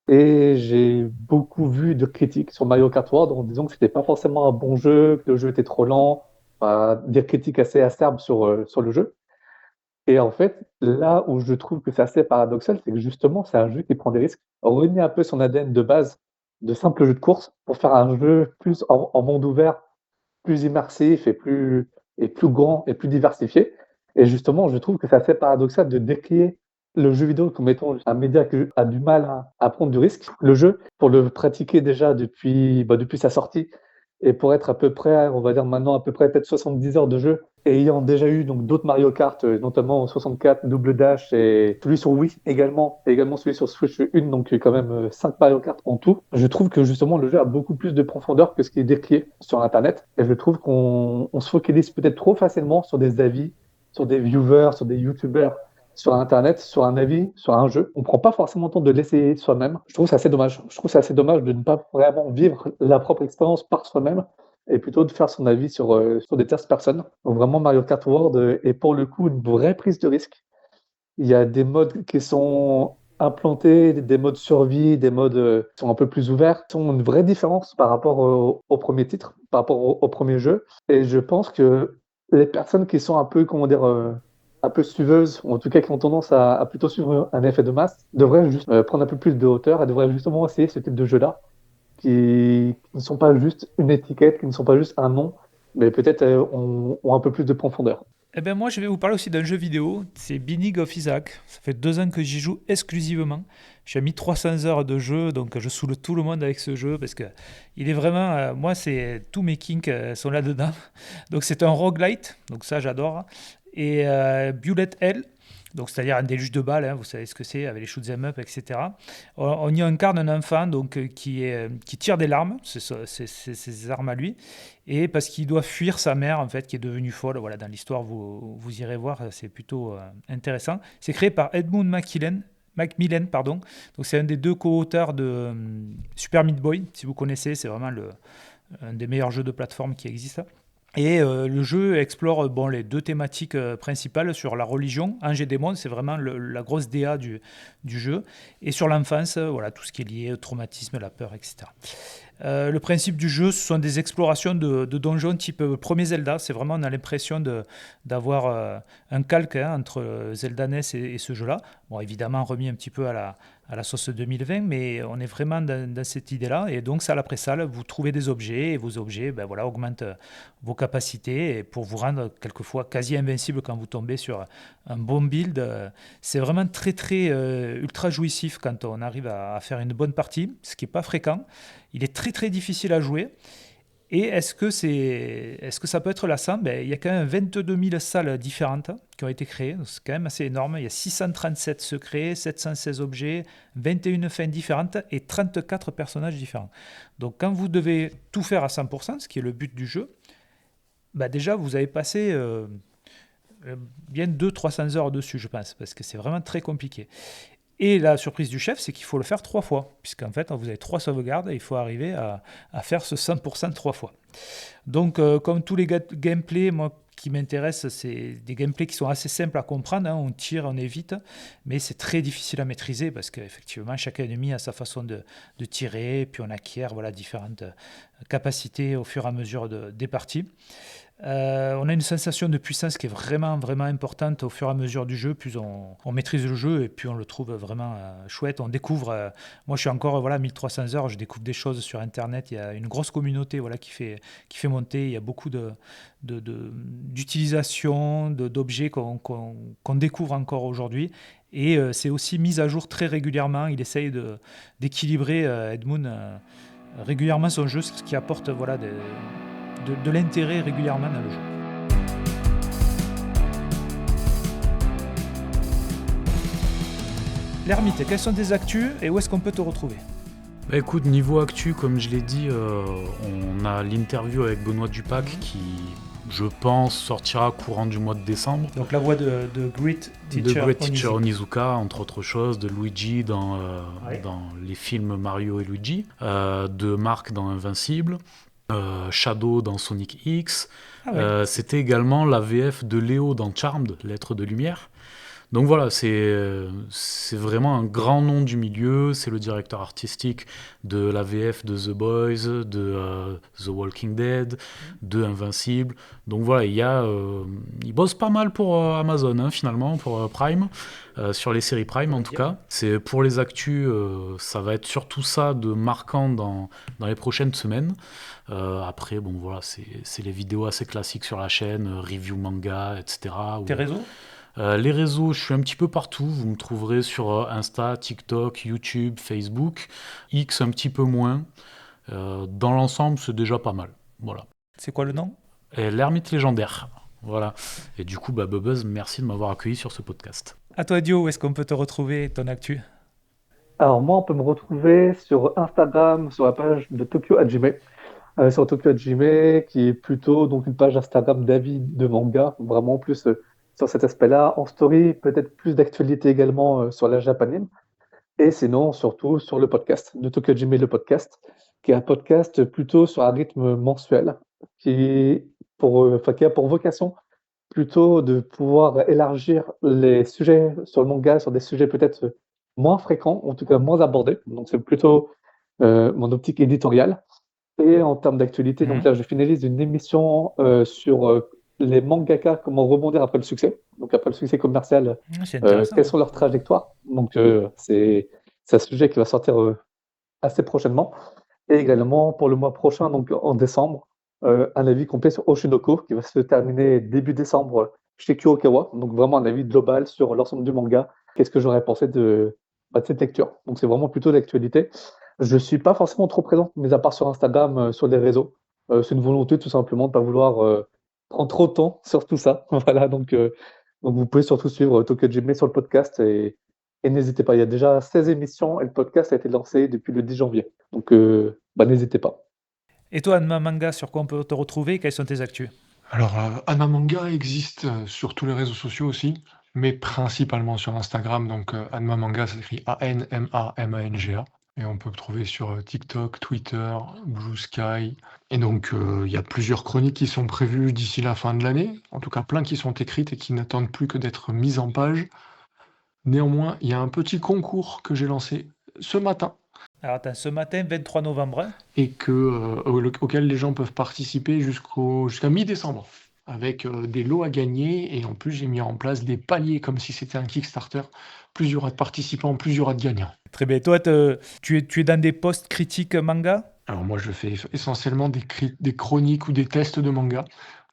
Et j'ai beaucoup vu de critiques sur Mario Kart World en disant que c'était pas forcément un bon jeu, que le jeu était trop lent, enfin, des critiques assez acerbes sur le jeu. Et en fait, là où je trouve que c'est assez paradoxal, c'est que justement, c'est un jeu qui prend des risques, renie un peu son ADN de base de simple jeu de course pour faire un jeu plus en monde ouvert, plus immersif et plus grand et plus diversifié. Et justement, je trouve que c'est assez paradoxal de décrier le jeu vidéo comme étant un média qui a du mal à prendre du risque. Le jeu, pour le pratiquer déjà depuis sa sortie, et pour être à peu près, on va dire maintenant à peu près peut-être 70 heures de jeu, et ayant déjà eu donc d'autres Mario Kart, notamment 64, Double Dash, et celui sur Wii également, et également celui sur Switch 1, donc quand même 5 Mario Kart en tout. Je trouve que justement le jeu a beaucoup plus de profondeur que ce qui est décrié sur Internet, et je trouve qu'on se focalise peut-être trop facilement sur des avis sur des viewers, sur des youtubeurs, sur internet, sur un avis, sur un jeu. On prend pas forcément le temps de l'essayer soi-même. Je trouve que c'est assez dommage. Je trouve que c'est assez dommage de ne pas vraiment vivre la propre expérience par soi-même et plutôt de faire son avis sur des tierces personnes. Donc vraiment Mario Kart World est pour le coup une vraie prise de risque. Il y a des modes qui sont implantés, des modes survie, des modes qui sont un peu plus ouverts, qui ont une vraie différence par rapport au premier titre, par rapport au premier jeu. Et je pense que les personnes qui sont un peu, comment dire, un peu suiveuses, ou en tout cas qui ont tendance à plutôt suivre un effet de masse, devraient juste prendre un peu plus de hauteur et devraient justement essayer ce type de jeu-là, qui ne sont pas juste une étiquette, qui ne sont pas juste un nom, mais peut-être ont un peu plus de profondeur. Eh ben moi, je vais vous parler aussi d'un jeu vidéo, c'est Binding of Isaac. Ça fait 2 ans que j'y joue exclusivement. J'ai mis 300 heures de jeu, donc je saoule tout le monde avec ce jeu parce que il est vraiment, moi, c'est tous mes kinks sont là-dedans. Donc c'est un roguelite, donc ça j'adore. Et Bullet Hell, donc c'est-à-dire un déluge de balles, hein, vous savez ce que c'est, avec les shoot'em up, etc. On y incarne un enfant donc, qui tire des larmes, c'est ses armes à lui, et parce qu'il doit fuir sa mère, en fait, qui est devenue folle. Voilà, dans l'histoire, vous irez voir, c'est plutôt intéressant. C'est créé par Edmund Macmillan, pardon. Donc c'est un des deux co-auteurs de Super Meat Boy, si vous connaissez, c'est vraiment un des meilleurs jeux de plateforme qui existent. Et le jeu explore bon, les deux thématiques principales sur la religion. Ange et démon, c'est vraiment la grosse DA du jeu. Et sur l'enfance, voilà, tout ce qui est lié au traumatisme, la peur, etc. Le principe du jeu, ce sont des explorations de donjons type premier Zelda. C'est vraiment, on a l'impression d'avoir un calque entre Zelda NES et ce jeu-là. Bon, évidemment, remis un petit peu à la sauce 2020, mais on est vraiment dans cette idée-là. Et donc, salle après salle, vous trouvez des objets, et vos objets ben, voilà, augmentent vos capacités et pour vous rendre quelquefois quasi invincible quand vous tombez sur un bon build. C'est vraiment très, très ultra jouissif quand on arrive à faire une bonne partie, ce qui n'est pas fréquent. Il est très très difficile à jouer. Et est-ce que ça peut être lassant? Ben, il y a quand même 22 000 salles différentes qui ont été créées. Donc, c'est quand même assez énorme. Il y a 637 secrets, 716 objets, 21 fins différentes et 34 personnages différents. Donc quand vous devez tout faire à 100%, ce qui est le but du jeu, ben déjà vous avez passé bien 200-300 heures dessus, je pense, parce que c'est vraiment très compliqué. Et la surprise du chef, c'est qu'il faut le faire 3 fois, puisqu'en fait, vous avez 3 sauvegardes et il faut arriver à faire ce 100% 3 fois. Donc, comme tous les gameplays, moi, qui m'intéressent, c'est des gameplays qui sont assez simples à comprendre. On tire, on évite, mais c'est très difficile à maîtriser parce qu'effectivement, chaque ennemi a sa façon de tirer, puis on acquiert voilà, différentes capacités au fur et à mesure des parties. On a une sensation de puissance qui est vraiment, vraiment importante au fur et à mesure du jeu. Plus on maîtrise le jeu et puis on le trouve vraiment chouette. On découvre, moi je suis encore voilà, 1300 heures, je découvre des choses sur Internet. Il y a une grosse communauté voilà, qui fait monter. Il y a beaucoup d'utilisation d'objets qu'on découvre encore aujourd'hui. Et c'est aussi mis à jour très régulièrement. Il essaye d'équilibrer, Edmund, régulièrement son jeu, ce qui apporte voilà, de l'intérêt régulièrement dans le jeu. L'ermite, quelles sont tes actus et où est-ce qu'on peut te retrouver? Bah écoute, niveau actu, comme je l'ai dit, on a l'interview avec Benoît Dupac qui, je pense, sortira courant du mois de décembre. Donc la voix de Great Teacher Onizuka, entre autres choses, de Luigi dans les films Mario et Luigi, de Marc dans Invincible, Shadow dans Sonic X. C'était également la VF de Léo dans Charmed, Lettre de Lumière. Donc voilà, c'est vraiment un grand nom du milieu. C'est le directeur artistique de la VF de The Boys, de The Walking Dead, de Invincible. Donc voilà, il bosse pas mal pour Amazon, finalement, pour Prime, sur les séries Prime en tout cas. C'est pour les actus, ça va être surtout ça de marquant dans les prochaines semaines. Après, bon voilà, c'est les vidéos assez classiques sur la chaîne, review manga, etc. Tes réseaux? Les réseaux, je suis un petit peu partout. Vous me trouverez sur Insta, TikTok, YouTube, Facebook. X un petit peu moins. Dans l'ensemble, c'est déjà pas mal. Voilà. C'est quoi le nom? L'ermite légendaire. Voilà. Et du coup, Bubuzz, merci de m'avoir accueilli sur ce podcast. À toi, Dio, où est-ce qu'on peut te retrouver, ton actu? Alors moi, on peut me retrouver sur Instagram, sur la page de Tokyo Hajime. Sur Tokyo Hajime, qui est plutôt donc une page Instagram d'avis de manga, vraiment plus sur cet aspect-là. En story, peut-être plus d'actualité également sur la Japanime. Et sinon, surtout sur le podcast, de Tokyo-Jime, le podcast, qui est un podcast plutôt sur un rythme mensuel, qui a pour vocation plutôt de pouvoir élargir les sujets sur le manga, sur des sujets peut-être moins fréquents, en tout cas moins abordés. Donc c'est plutôt mon optique éditoriale. Et en termes d'actualité, donc là, je finalise une émission sur les mangaka, comment rebondir après le succès. Donc après le succès commercial, C'est intéressant. quelles sont leurs trajectoires. Donc c'est un sujet qui va sortir assez prochainement. Et également pour le mois prochain, donc en décembre, un avis complet sur Oshinoko qui va se terminer début décembre chez Kurokawa. Donc vraiment un avis global sur l'ensemble du manga. Qu'est-ce que j'aurais pensé de cette lecture. Donc c'est vraiment plutôt d'actualité. Je suis pas forcément trop présent, mais à part sur Instagram, sur les réseaux. C'est une volonté tout simplement de pas vouloir prendre trop de temps sur tout ça. Voilà, donc vous pouvez surtout suivre Tokyo-Jime sur le podcast et n'hésitez pas. Il y a déjà 16 émissions et le podcast a été lancé depuis le 10 janvier. Donc n'hésitez pas. Et toi, Anma Manga, sur quoi on peut te retrouver? Quelles sont tes actus? Alors, Anma Manga existe sur tous les réseaux sociaux aussi, mais principalement sur Instagram. Donc, Anma Manga, ça s'écrit A-N-M-A-M-A-N-G-A. Et on peut me trouver sur TikTok, Twitter, Blue Sky. Et donc, il y a plusieurs chroniques qui sont prévues d'ici la fin de l'année. En tout cas, plein qui sont écrites et qui n'attendent plus que d'être mises en page. Néanmoins, il y a un petit concours que j'ai lancé ce matin Alors attends, ce matin, 23 novembre, et auquel les gens peuvent participer jusqu'à mi-décembre, avec des lots à gagner. Et en plus, j'ai mis en place des paliers comme si c'était un Kickstarter. Plus il y aura de participants, plus il y aura de gagnants. très bien. Toi, tu es dans des posts critiques manga? Alors moi, je fais essentiellement des chroniques ou des tests de manga.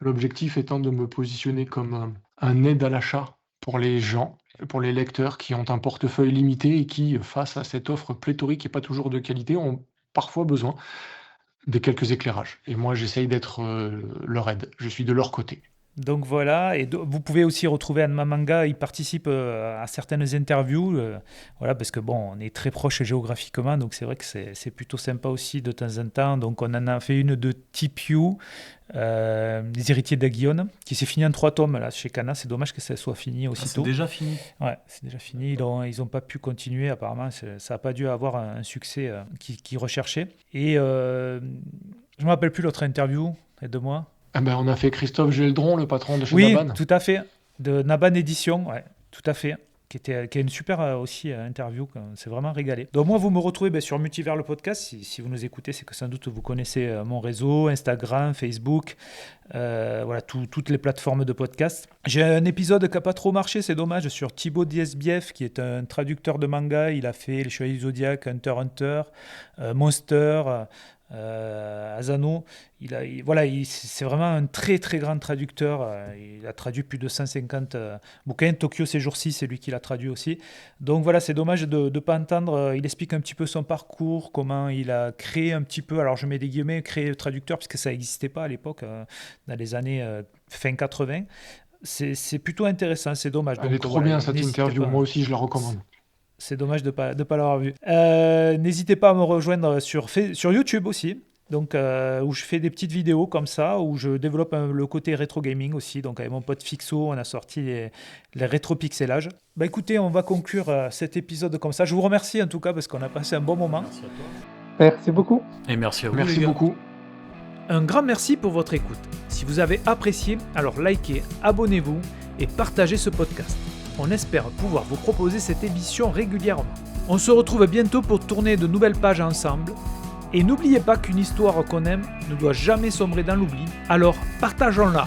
L'objectif étant de me positionner comme un aide à l'achat pour les gens, pour les lecteurs qui ont un portefeuille limité et qui, face à cette offre pléthorique et pas toujours de qualité, ont parfois besoin de quelques éclairages. Et moi, j'essaye d'être leur aide. Je suis de leur côté. Donc voilà, et vous pouvez aussi retrouver Anma Manga, il participe à certaines interviews, voilà, parce que bon, on est très proche géographiquement, donc c'est vrai que c'est plutôt sympa aussi de temps en temps. Donc on en a fait une de TPU, Les Héritiers d'Aguillon, qui s'est fini en 3 tomes là, chez Kana. C'est dommage que ça soit fini aussitôt. C'est déjà fini. Ouais, c'est déjà fini. Ils ont pas pu continuer, apparemment. Ça n'a pas dû avoir un succès qu'ils recherchaient. Et je ne me rappelle plus l'autre interview, aide-moi. Ah ben, on a fait Christophe Geldron, le patron de chez Oui, Naban. tout à fait. De Naban Édition, ouais, tout à fait. Qui a une super aussi interview, c'est vraiment régalé. Donc moi, vous me retrouvez sur Multivers le podcast. Si vous nous écoutez, c'est que sans doute vous connaissez mon réseau, Instagram, Facebook, voilà, toutes les plateformes de podcast. J'ai un épisode qui n'a pas trop marché, c'est dommage, sur Thibaut DSBF, qui est un traducteur de manga. Il a fait Les Chevaliers du Zodiac, Hunter x Hunter, Monster, Asano. C'est vraiment un très très grand traducteur. Il a traduit plus de 150 bouquins. Tokyo ces jours-ci, c'est lui qui l'a traduit aussi. Donc voilà, c'est dommage de ne pas entendre. Il explique un petit peu son parcours, comment il a créé un petit peu, alors je mets des guillemets, créé le traducteur, parce que ça n'existait pas à l'époque, dans les années fin 80. C'est plutôt intéressant, c'est dommage. Elle est trop bien cette interview, moi aussi je la recommande. C'est dommage de pas l'avoir vu. N'hésitez pas à me rejoindre sur YouTube aussi, donc, où je fais des petites vidéos comme ça, où je développe le côté rétro gaming aussi. Donc avec mon pote Fixo, on a sorti les rétro-pixelages. Bah écoutez, on va conclure cet épisode comme ça. Je vous remercie en tout cas parce qu'on a passé un bon moment. Merci à toi. Merci beaucoup. Et merci à vous. Merci les gars. beaucoup. Un grand merci pour votre écoute. Si vous avez apprécié, alors likez, abonnez-vous et partagez ce podcast. On espère pouvoir vous proposer cette émission régulièrement. On se retrouve bientôt pour tourner de nouvelles pages ensemble. Et n'oubliez pas qu'une histoire qu'on aime ne doit jamais sombrer dans l'oubli. Alors partageons-la.